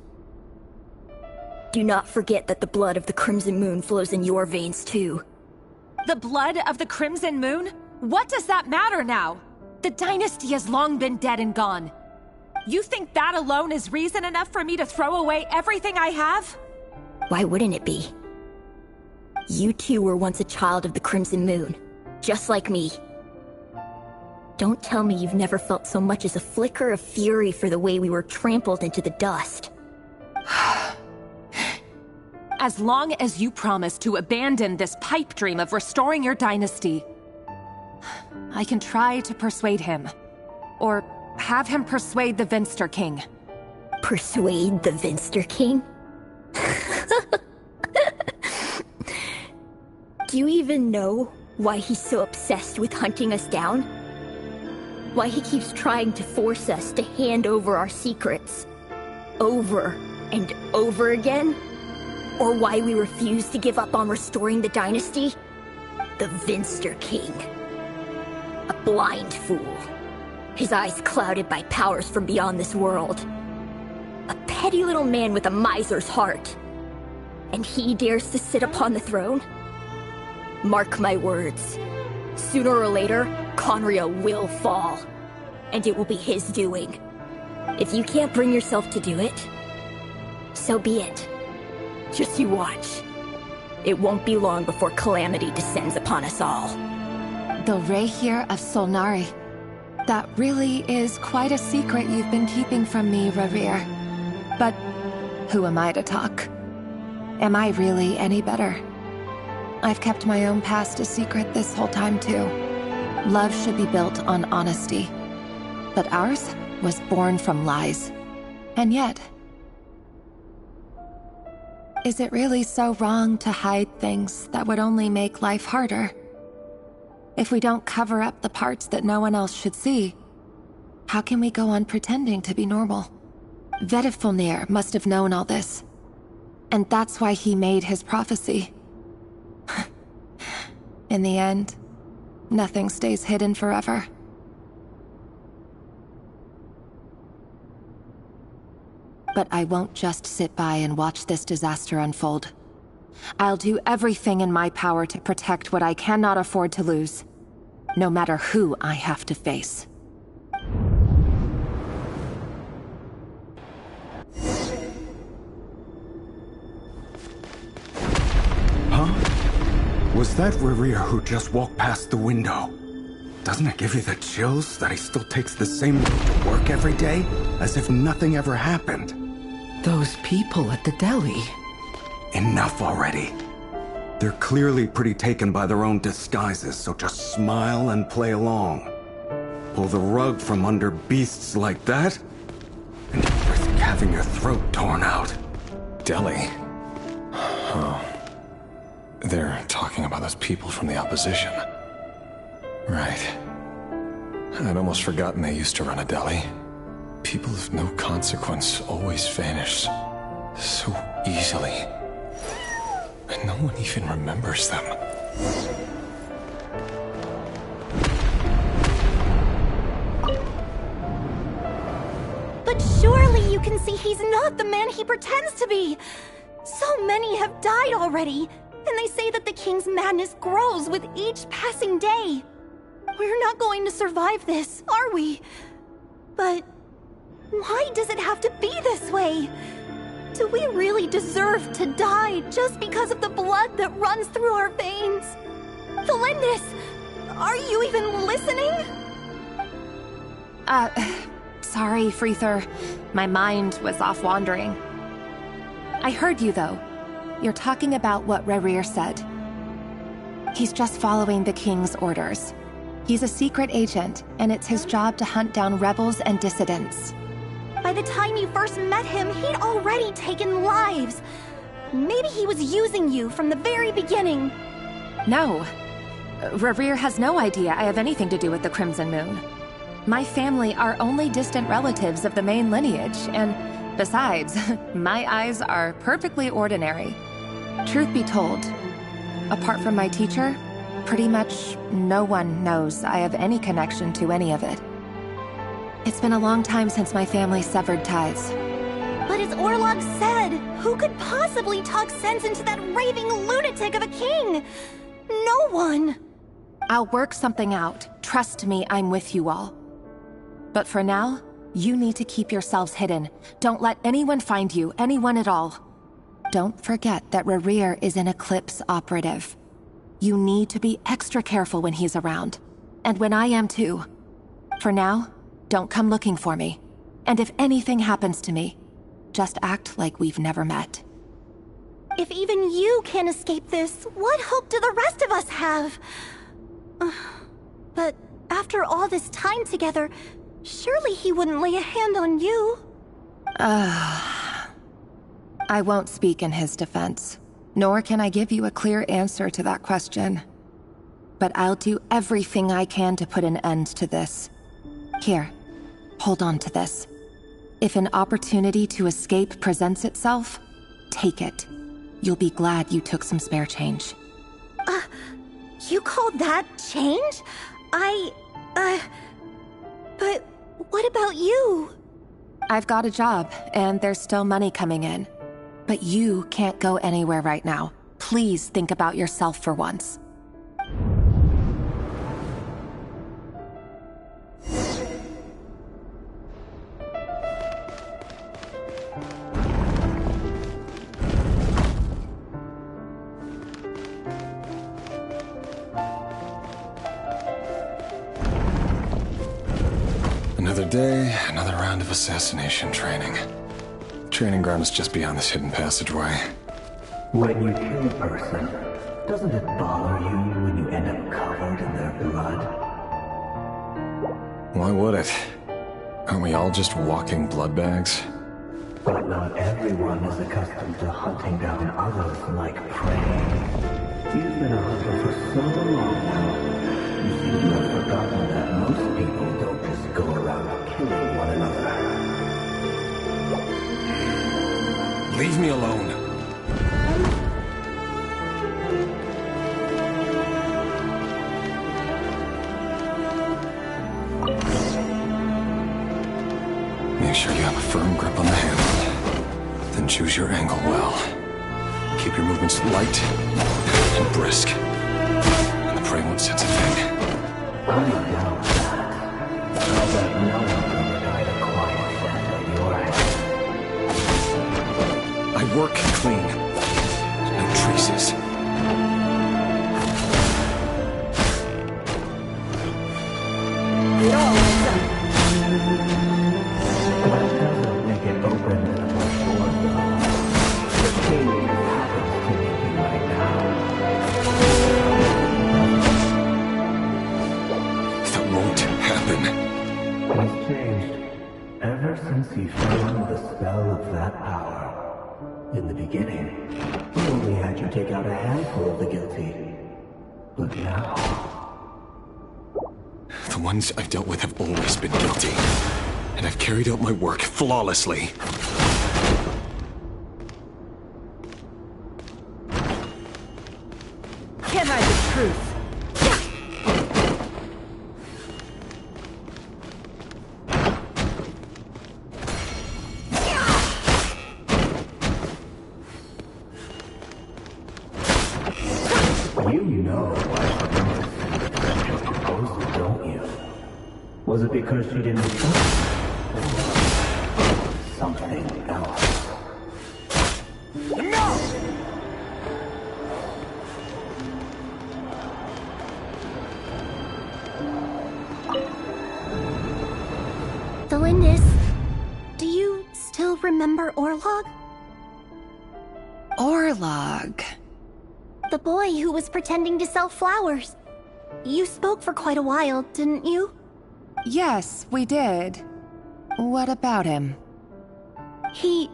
Do not forget that the blood of the Crimson Moon flows in your veins too. The blood of the Crimson Moon? What does that matter now? The dynasty has long been dead and gone. You think that alone is reason enough for me to throw away everything I have? Why wouldn't it be? You two were once a child of the Crimson Moon, just like me. Don't tell me you've never felt so much as a flicker of fury for the way we were trampled into the dust. as long as you promise to abandon this pipe dream of restoring your dynasty, I can try to persuade him. Or have him persuade the Vinster King. Persuade the Vinster King? Do you even know why he's so obsessed with hunting us down? Why he keeps trying to force us to hand over our secrets? Over and over again? Or why we refuse to give up on restoring the dynasty? The Vinster King. A blind fool. His eyes clouded by powers from beyond this world. A petty little man with a miser's heart. And he dares to sit upon the throne? Mark my words. Sooner or later, Conria will fall. And it will be his doing. If you can't bring yourself to do it, so be it. Just you watch. It won't be long before calamity descends upon us all. The Rehir of Solnari. That really is quite a secret you've been keeping from me, Revere. But who am I to talk? Am I really any better? I've kept my own past a secret this whole time, too. Love should be built on honesty. But ours was born from lies. And yet... is it really so wrong to hide things that would only make life harder? If we don't cover up the parts that no one else should see, how can we go on pretending to be normal? Vedifulnir must have known all this. And that's why he made his prophecy. In the end, nothing stays hidden forever. But I won't just sit by and watch this disaster unfold. I'll do everything in my power to protect what I cannot afford to lose, no matter who I have to face. Was that Revere who just walked past the window? Doesn't it give you the chills that he still takes the same route to work every day, as if nothing ever happened? Those people at the deli. Enough already. They're clearly pretty taken by their own disguises, so just smile and play along. Pull the rug from under beasts like that, and you risk having your throat torn out. Deli? Oh. They're talking about those people from the opposition. Right. I'd almost forgotten they used to run a deli. People of no consequence always vanish so easily. And no one even remembers them. But surely you can see he's not the man he pretends to be! So many have died already, and they say that the king's madness grows with each passing day. We're not going to survive this, are we? But why does it have to be this way? Do we really deserve to die just because of the blood that runs through our veins? Thelindis, are you even listening? Sorry, Freether. My mind was off wandering. I heard you, though. You're talking about what Revere said. He's just following the king's orders. He's a secret agent, and it's his job to hunt down rebels and dissidents. By the time you first met him, he'd already taken lives. Maybe he was using you from the very beginning. No. Revere has no idea I have anything to do with the Crimson Moon. My family are only distant relatives of the main lineage, and besides, my eyes are perfectly ordinary. Truth be told, apart from my teacher, pretty much no one knows I have any connection to any of it. It's been a long time since my family severed ties. But as Orlog said, who could possibly talk sense into that raving lunatic of a king? No one. I'll work something out. Trust me, I'm with you all. But for now, you need to keep yourselves hidden. Don't let anyone find you, anyone at all. Don't forget that Revere is an Eclipse operative. You need to be extra careful when he's around. And when I am too. For now, don't come looking for me. And if anything happens to me, just act like we've never met. If even you can't escape this, what hope do the rest of us have? But after all this time together, surely he wouldn't lay a hand on you. I won't speak in his defense, nor can I give you a clear answer to that question. But I'll do everything I can to put an end to this. Here, hold on to this. If an opportunity to escape presents itself, take it. You'll be glad you took some spare change. You call that change? But what about you? I've got a job, and there's still money coming in. But you can't go anywhere right now. Please think about yourself for once. Another day, another round of assassination training. Training ground is just beyond this hidden passageway. When you kill a person, doesn't it bother you when you end up covered in their blood? Why would it? Aren't we all just walking blood bags? But not everyone is accustomed to hunting down others like prey. You've been a hunter for so long now. You seem to have forgotten that most people don't just go around killing one another. Leave me alone. Make sure you have a firm grip on the handle. Then choose your angle well. Keep your movements light and brisk. And the prey won't sense a thing. I doubt that. I'll bet no one ever died a quiet death at your hand. I work clean. No traces. That doesn't make it open to the door, though. The change happens to me right now. That won't happen. He's changed. Ever since he fell under the spell of that power. In the beginning, we only had you take out a handful of the guilty. But now... The ones I've dealt with have always been guilty. And I've carried out my work flawlessly. Can't hide the truth. You know why she proposed it, don't you? Was it because she didn't trust you? Or something else? No! Delindis, do you still remember Orlog? Orlog. The boy who was pretending to sell flowers. You spoke for quite a while, didn't you? Yes, we did. What about him? He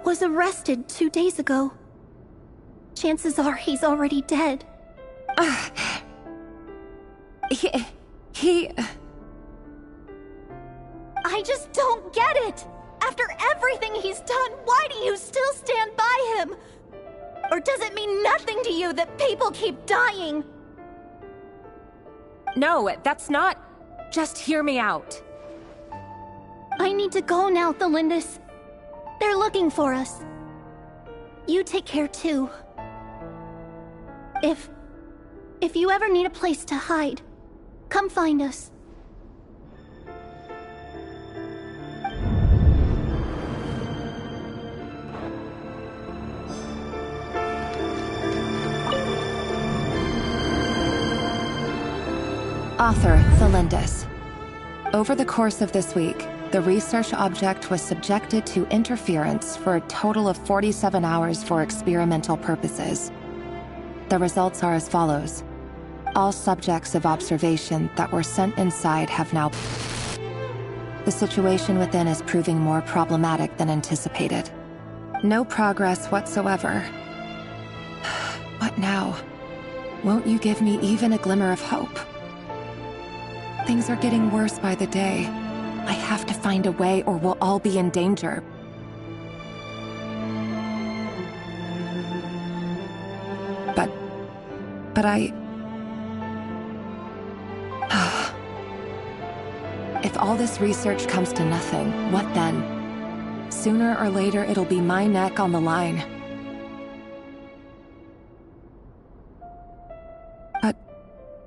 was arrested 2 days ago. Chances are he's already dead. He... I just don't get it! After everything he's done, why do you still stand by him? Or does it mean nothing to you that people keep dying? No, that's not... Just hear me out. I need to go now, Thelindis. They're looking for us. You take care too. If you ever need a place to hide, come find us. Author Thelindis. Over the course of this week, The research object was subjected to interference for a total of 47 hours for experimental purposes. The results are as follows. All subjects of observation that were sent inside have now... The situation within is proving more problematic than anticipated. No progress whatsoever. What now? Won't you give me even a glimmer of hope? Things are getting worse by the day. I have to find a way or we'll all be in danger. But I... If all this research comes to nothing, what then? Sooner or later, it'll be my neck on the line. But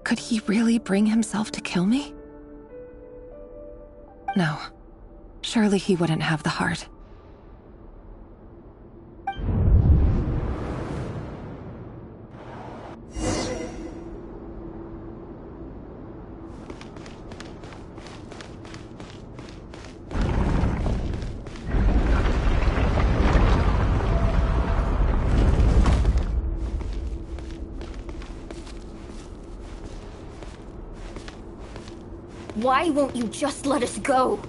could he really bring himself to kill me? No. Surely he wouldn't have the heart. Why won't you just let us go?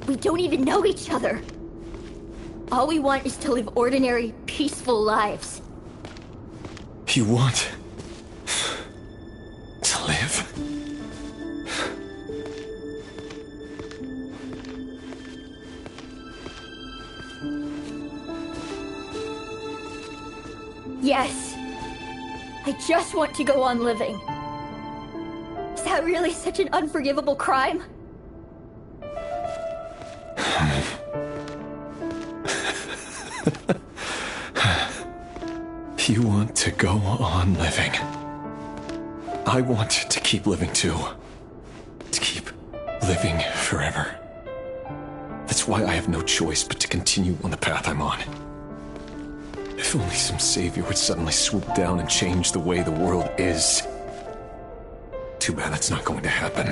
We don't even know each other. All we want is to live ordinary, peaceful lives. You want... to live? Yes. I just want to go on living. Is that really such an unforgivable crime? You want to go on living. I want to keep living too. To keep living forever. That's why I have no choice but to continue on the path I'm on. If only some savior would suddenly swoop down and change the way the world is. Too bad that's not going to happen.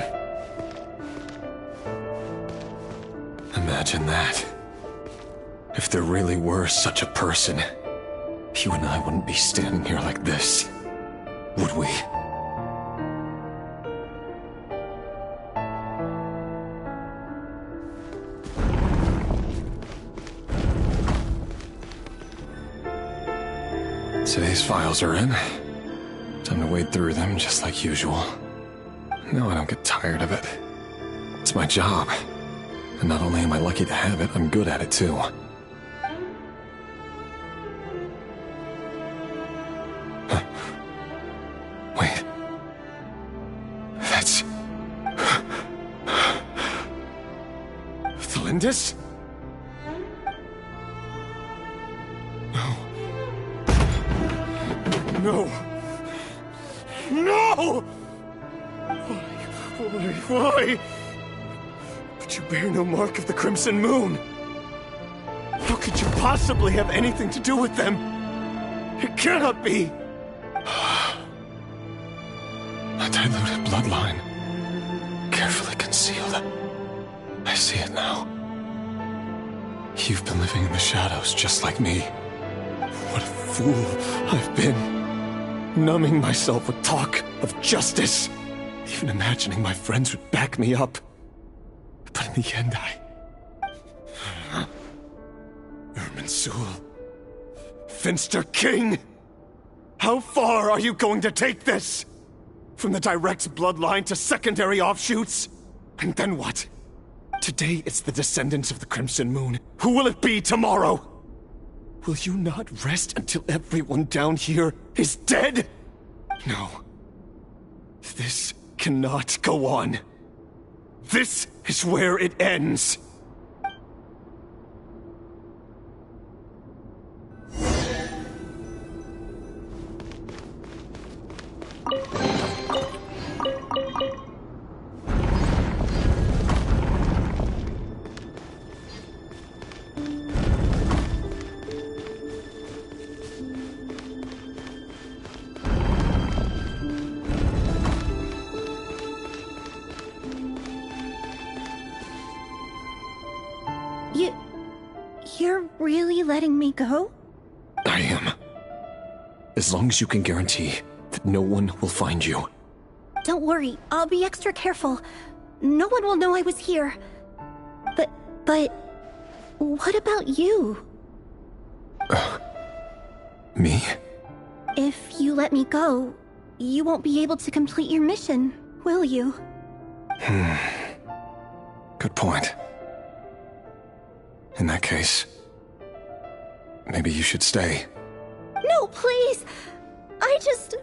Imagine that. If there really were such a person, you and I wouldn't be standing here like this, would we? Today's files are in. Time to wade through them just like usual. No, I don't get tired of it. It's my job. And not only am I lucky to have it, I'm good at it too. Huh. Wait. That's... Thalindis? No. No! Why? But you bear no mark of the Crimson Moon. How could you possibly have anything to do with them? It cannot be. A diluted bloodline. Carefully concealed. I see it now. You've been living in the shadows just like me. What a fool I've been. Numbing myself with talk of justice. Even imagining my friends would back me up. But in the end, Irminsul. Finster King! How far are you going to take this? From the direct bloodline to secondary offshoots? And then what? Today it's the descendants of the Crimson Moon. Who will it be tomorrow? Will you not rest until everyone down here is dead? No. This cannot go on. This is where it ends. letting me go? I am. As long as you can guarantee that no one will find you. Don't worry, I'll be extra careful. No one will know I was here. But... what about you? Me? If you let me go, you won't be able to complete your mission, will you? Good point. In that case, maybe you should stay. No, please! I just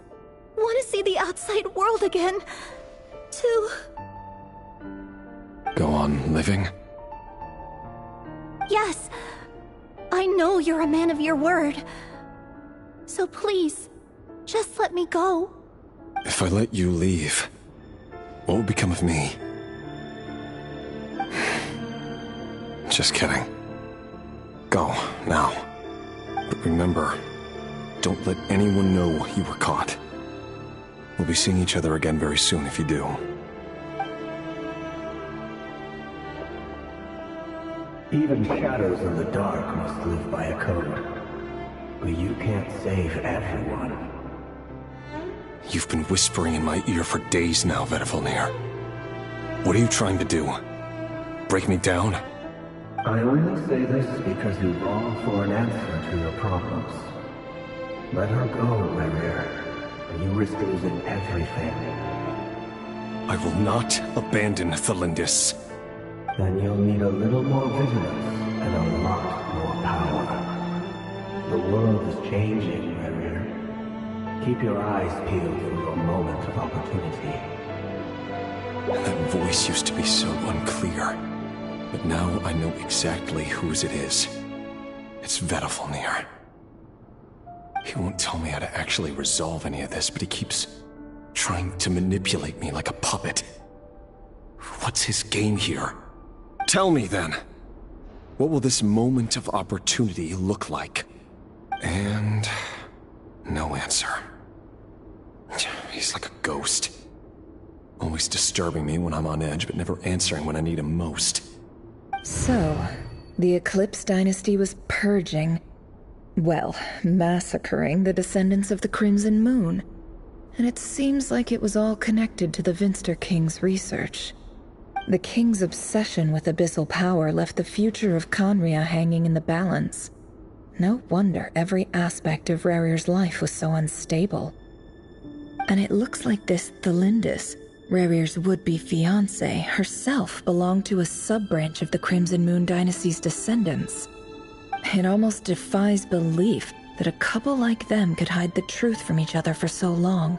want to see the outside world again. To... Go on living? Yes. I know you're a man of your word. So please, just let me go. If I let you leave, what will become of me? Just kidding. Go, now. But remember, don't let anyone know you were caught. We'll be seeing each other again very soon if you do. Even shadows in the dark must live by a code. But you can't save everyone. You've been whispering in my ear for days now, Vedifalnir. What are you trying to do? Break me down? I only say this because you long for an answer to your problems. Let her go, Rerir, or you risk losing everything. I will not abandon Thelindis. Then you'll need a little more vigilance and a lot more power. The world is changing, Rerir. Keep your eyes peeled for your moment of opportunity. That voice used to be so unclear. But now I know exactly whose it is. It's Vedifalnir. He won't tell me how to actually resolve any of this, but he keeps trying to manipulate me like a puppet. What's his game here? Tell me then. What will this moment of opportunity look like? And... no answer. He's like a ghost. Always disturbing me when I'm on edge, but never answering when I need him most. So, the Eclipse Dynasty was purging, well, massacring the descendants of the Crimson Moon. And it seems like it was all connected to the Vinster King's research. The King's obsession with abyssal power left the future of Conria hanging in the balance. No wonder every aspect of Rerir's life was so unstable. And it looks like this Thelindis, Rerir's would-be fiancée, herself belonged to a sub-branch of the Crimson Moon Dynasty's descendants. It almost defies belief that a couple like them could hide the truth from each other for so long.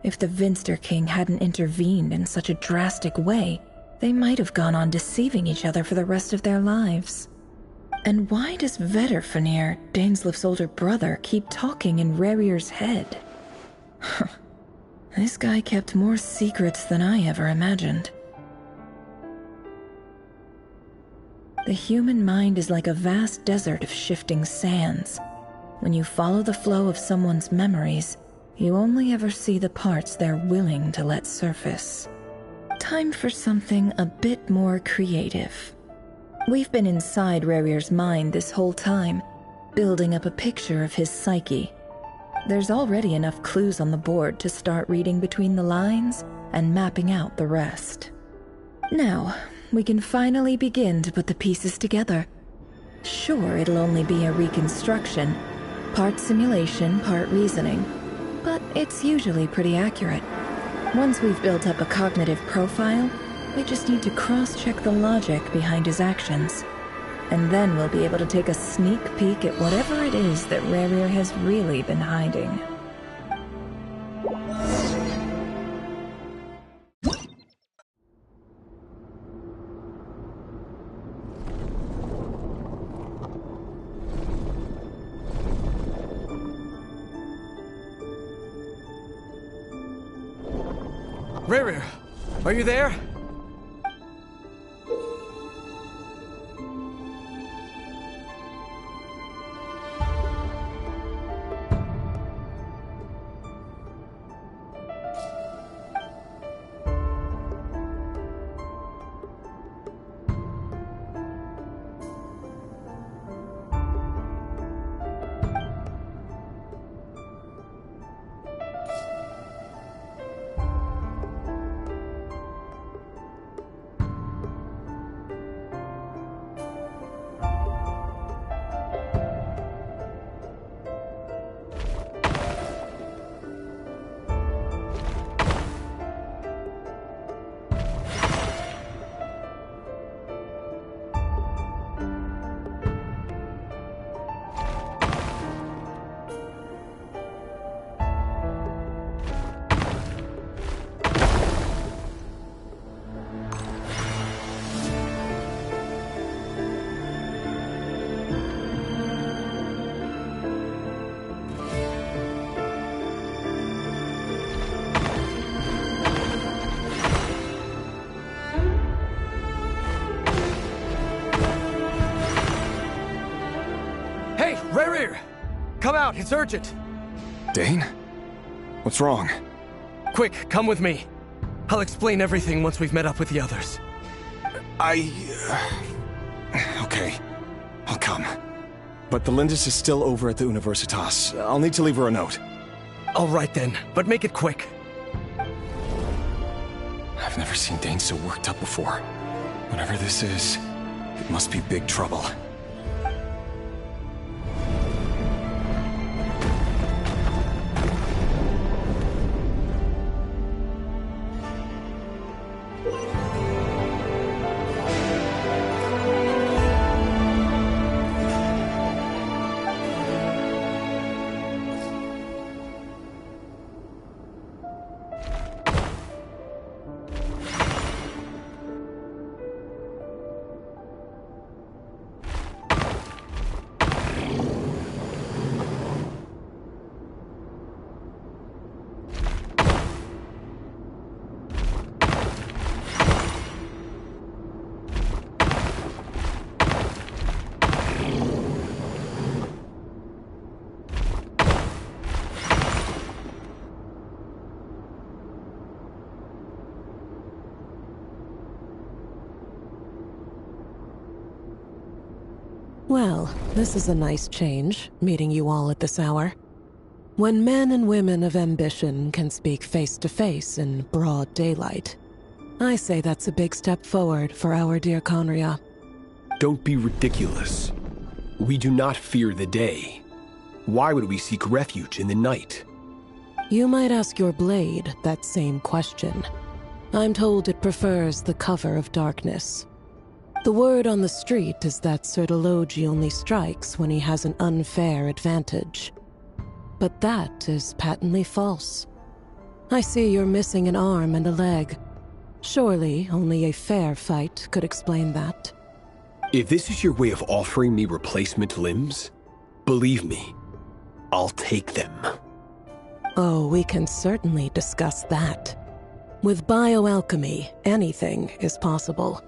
If the Vinster King hadn't intervened in such a drastic way, they might have gone on deceiving each other for the rest of their lives. And why does Vedifalnir, Daneslif's older brother, keep talking in Rerir's head? This guy kept more secrets than I ever imagined. The human mind is like a vast desert of shifting sands. When you follow the flow of someone's memories, you only ever see the parts they're willing to let surface. Time for something a bit more creative. We've been inside Rerir's mind this whole time, building up a picture of his psyche. There's already enough clues on the board to start reading between the lines and mapping out the rest. Now, we can finally begin to put the pieces together. Sure, it'll only be a reconstruction, part simulation, part reasoning, but it's usually pretty accurate. Once we've built up a cognitive profile, we just need to cross-check the logic behind his actions. And then we'll be able to take a sneak peek at whatever it is that Rerir has really been hiding. Rerir, are you there? come out, it's urgent! Dane? What's wrong? Quick, come with me. I'll explain everything once we've met up with the others. Okay. I'll come. But the Lindis is still over at the Universitas. I'll need to leave her a note. All right then, but make it quick. I've never seen Dane so worked up before. Whatever this is, it must be big trouble. Well, this is a nice change, meeting you all at this hour. When men and women of ambition can speak face to face in broad daylight, I say that's a big step forward for our dear Conria. Don't be ridiculous. We do not fear the day. Why would we seek refuge in the night? You might ask your blade that same question. I'm told it prefers the cover of darkness. The word on the street is that Sertologi only strikes when he has an unfair advantage. But that is patently false. I see you're missing an arm and a leg. Surely only a fair fight could explain that. If this is your way of offering me replacement limbs, believe me, I'll take them. Oh, we can certainly discuss that. With bioalchemy, anything is possible.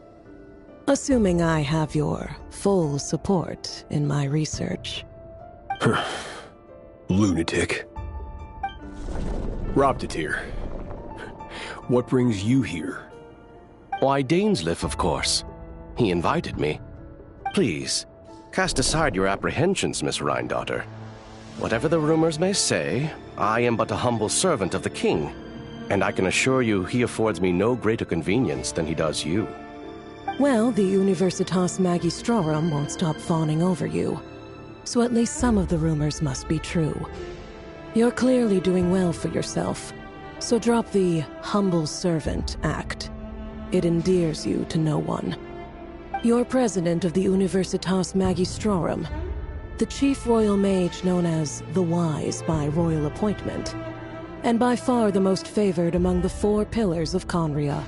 Assuming I have your full support in my research. Lunatic. Robtatir, what brings you here? Why, Dainsleif, of course. He invited me. Please, cast aside your apprehensions, Miss Rhindaughter. Whatever the rumors may say, I am but a humble servant of the king, and I can assure you he affords me no greater convenience than he does you. Well, the Universitas Magistrorum won't stop fawning over you, so at least some of the rumors must be true. You're clearly doing well for yourself, so drop the humble servant act. It endears you to no one. You're president of the Universitas Magistrorum, the chief royal mage known as the Wise by royal appointment, and by far the most favored among the 4 pillars of Conria.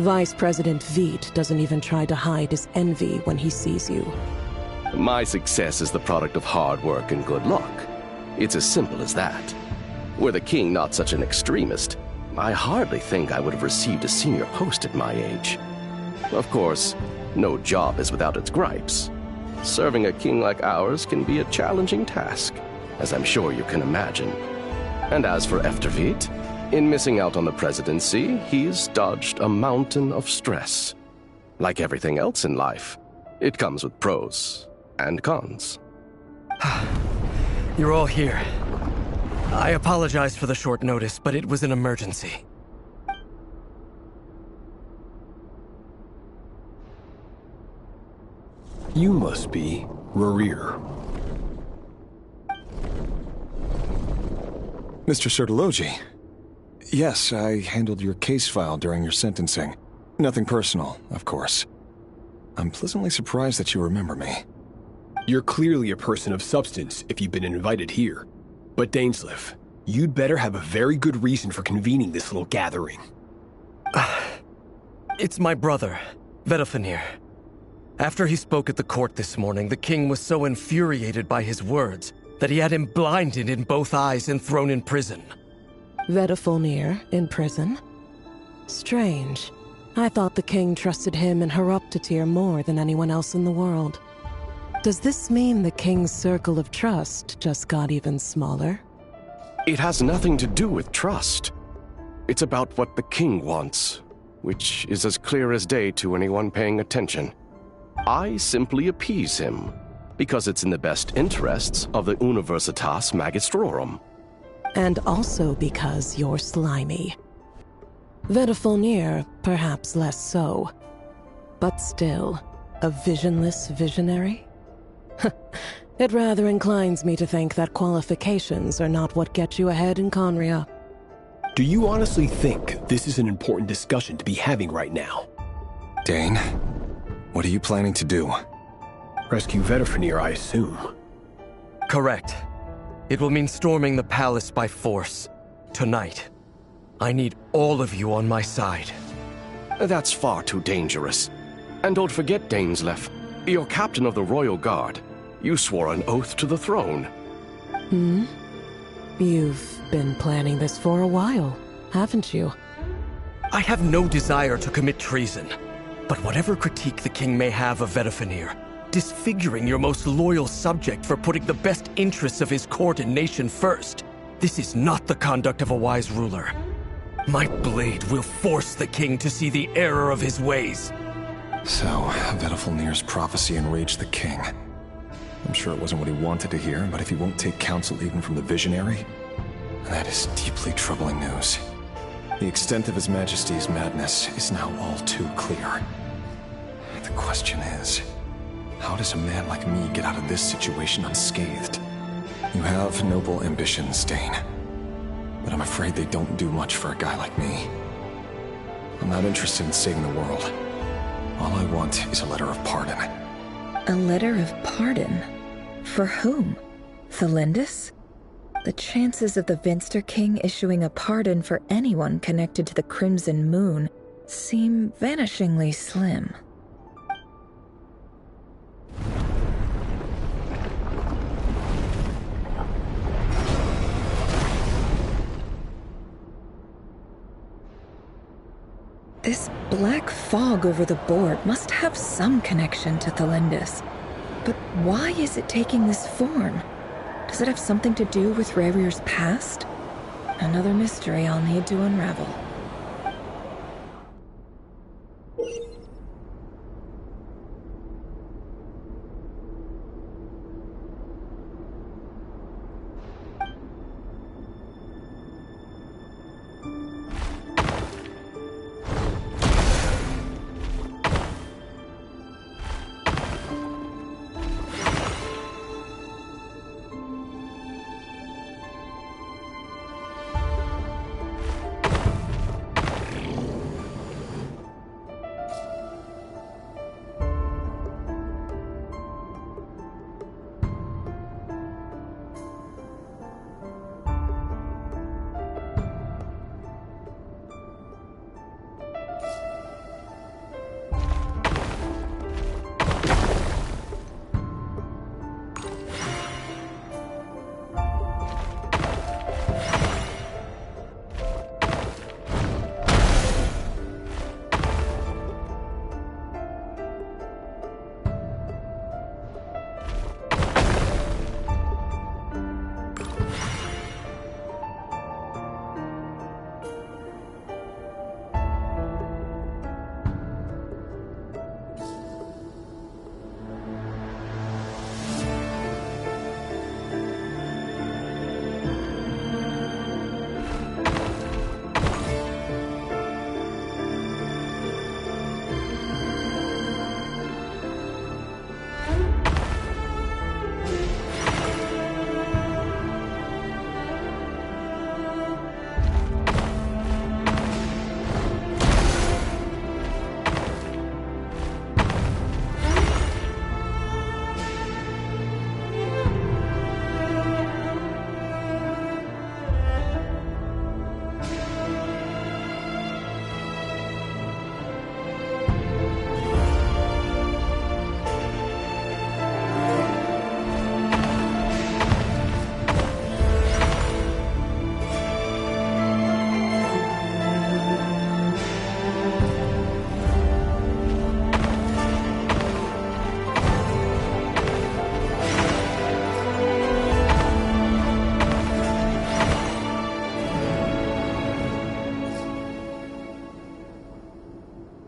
Vice President Veit doesn't even try to hide his envy when he sees you. My success is the product of hard work and good luck. It's as simple as that. Were the king not such an extremist, I hardly think I would have received a senior post at my age. Of course, no job is without its gripes. Serving a king like ours can be a challenging task, as I'm sure you can imagine. And as for Efterveit, in missing out on the presidency, he's dodged a mountain of stress. Like everything else in life, it comes with pros and cons. You're all here. I apologize for the short notice, but it was an emergency. You must be Rarir. Mr. Sertologi. Yes, I handled your case file during your sentencing. Nothing personal, of course. I'm pleasantly surprised that you remember me. You're clearly a person of substance if you've been invited here. But Dainsleif, you'd better have a very good reason for convening this little gathering. It's my brother, Vedofenir. After he spoke at the court this morning, the king was so infuriated by his words that he had him blinded in both eyes and thrown in prison. Vedofenir in prison? Strange. I thought the king trusted him and Horoptatir more than anyone else in the world. Does this mean the king's circle of trust just got even smaller? It has nothing to do with trust. It's about what the king wants, which is as clear as day to anyone paying attention. I simply appease him, because it's in the best interests of the Universitas Magistrorum. And also because you're slimy. Vedifulnir, perhaps less so. But still, a visionless visionary? It rather inclines me to think that qualifications are not what get you ahead in Conria. Do you honestly think this is an important discussion to be having right now? Dane, what are you planning to do? Rescue Vedifulnir, I assume. Correct. It will mean storming the palace by force. Tonight. I need all of you on my side. That's far too dangerous. And don't forget, Dainsleif, you're captain of the Royal Guard. You swore an oath to the throne. You've been planning this for a while, haven't you? I have no desire to commit treason. But whatever critique the king may have of Vedifulnir, disfiguring your most loyal subject for putting the best interests of his court and nation first, this is not the conduct of a wise ruler. My blade will force the king to see the error of his ways. So, Vedifulnir's prophecy enraged the king. I'm sure it wasn't what he wanted to hear, but if he won't take counsel even from the visionary, that is deeply troubling news. The extent of His Majesty's madness is now all too clear. The question is, how does a man like me get out of this situation unscathed? You have noble ambitions, Dane, but I'm afraid they don't do much for a guy like me. I'm not interested in saving the world. All I want is a letter of pardon. A letter of pardon? For whom? Thelindis? The chances of the Vinster King issuing a pardon for anyone connected to the Crimson Moon seem vanishingly slim. This black fog over the board must have some connection to Thelindis. But why is it taking this form? Does it have something to do with Rarir's past? Another mystery I'll need to unravel.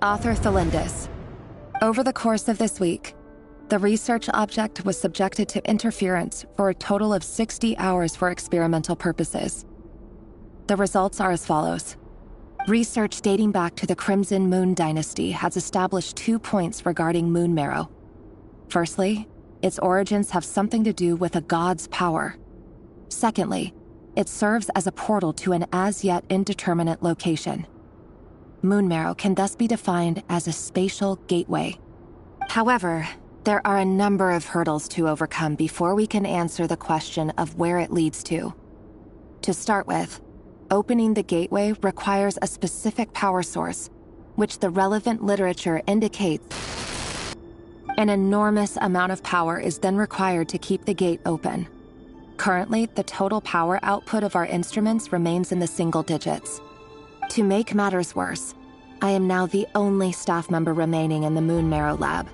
Author Thelindis. Over the course of this week, the research object was subjected to interference for a total of 60 hours for experimental purposes. The results are as follows. Research dating back to the Crimson Moon Dynasty has established 2 points regarding moon marrow. Firstly, its origins have something to do with a god's power. Secondly, it serves as a portal to an as-yet indeterminate location. Moon marrow can thus be defined as a spatial gateway. However, there are a number of hurdles to overcome before we can answer the question of where it leads to. To start with, opening the gateway requires a specific power source, which the relevant literature indicates. An enormous amount of power is then required to keep the gate open. Currently, the total power output of our instruments remains in the single digits. To make matters worse, I am now the only staff member remaining in the Moon Marrow lab.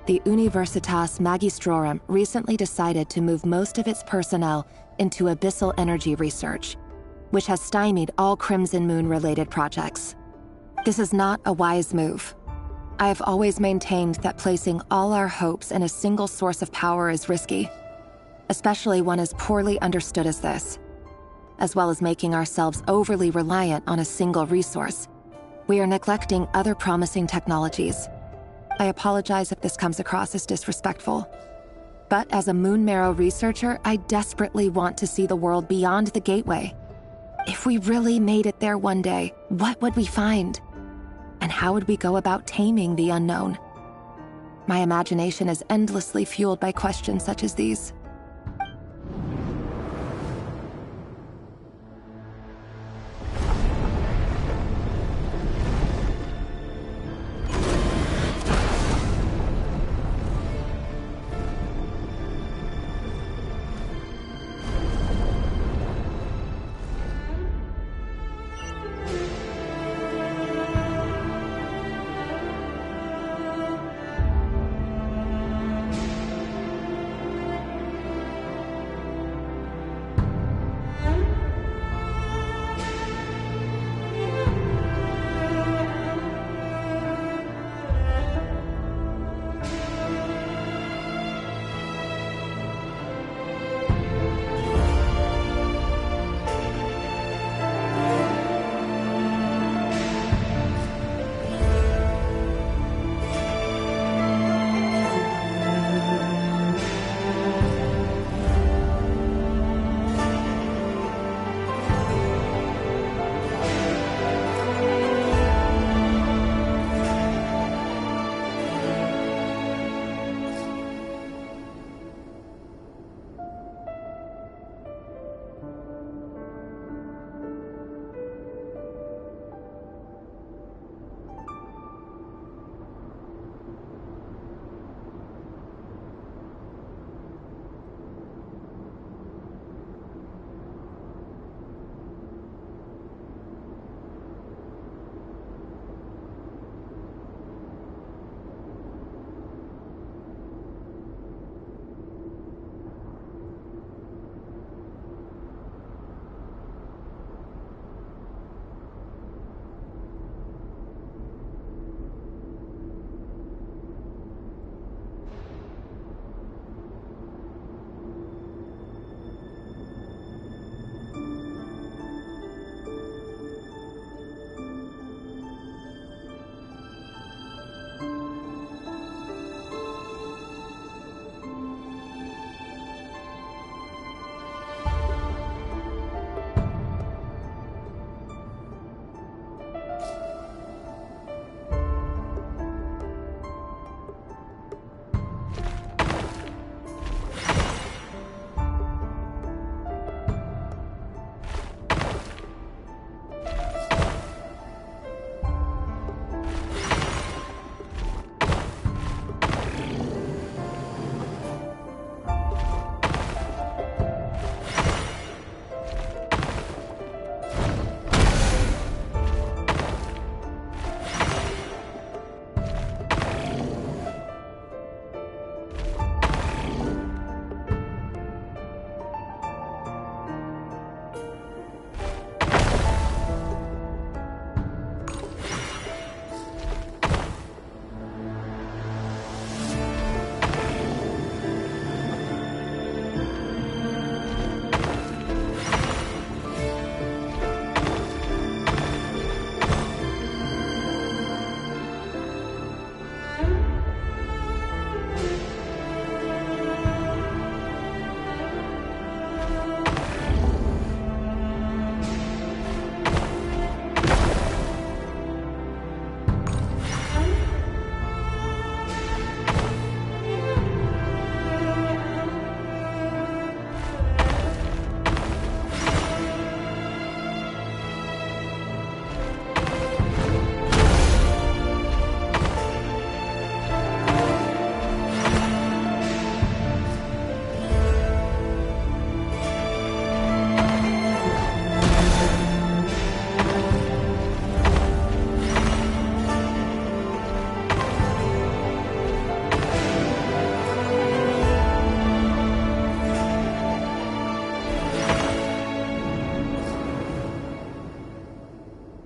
The Universitas Magistrorum recently decided to move most of its personnel into abyssal energy research, which has stymied all Crimson Moon-related projects. This is not a wise move. I have always maintained that placing all our hopes in a single source of power is risky, especially one as poorly understood as this. As well as making ourselves overly reliant on a single resource, we are neglecting other promising technologies. I apologize if this comes across as disrespectful. But as a Moon Marrow researcher, I desperately want to see the world beyond the gateway. If we really made it there one day, what would we find? And how would we go about taming the unknown? My imagination is endlessly fueled by questions such as these.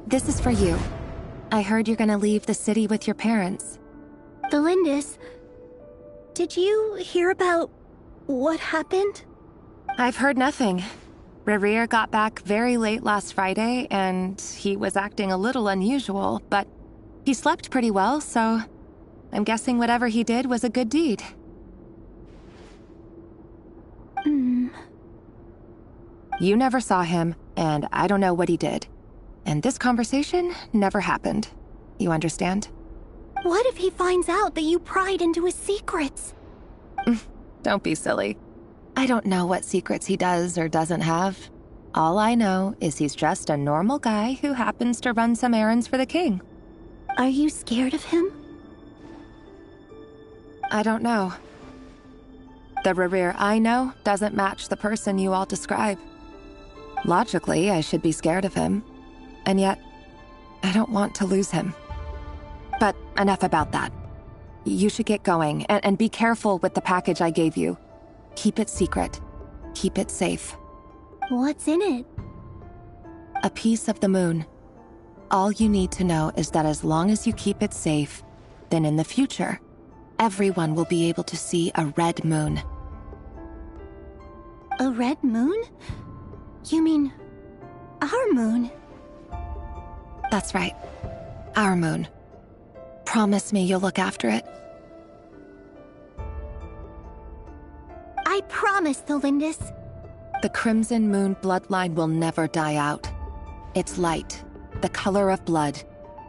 This is for you. I heard you're gonna leave the city with your parents. The Lindis... Did you hear about what happened? I've heard nothing. Rerir got back very late last Friday, and he was acting a little unusual, but he slept pretty well, so I'm guessing whatever he did was a good deed. You never saw him, and I don't know what he did. And this conversation never happened. You understand? What if he finds out that you pried into his secrets? Don't be silly. I don't know what secrets he does or doesn't have. All I know is he's just a normal guy who happens to run some errands for the king. Are you scared of him? I don't know. The Rerir I know doesn't match the person you all describe. Logically, I should be scared of him. And yet, I don't want to lose him. But enough about that. You should get going, and be careful with the package I gave you. Keep it secret. Keep it safe. What's in it? A piece of the moon. All you need to know is that as long as you keep it safe, then in the future, everyone will be able to see a red moon. A red moon? You mean... our moon? That's right. Our moon. Promise me you'll look after it. I promise, the Lindis. The Crimson Moon bloodline will never die out. Its light, the color of blood,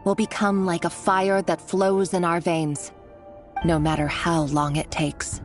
will become like a fire that flows in our veins, no matter how long it takes.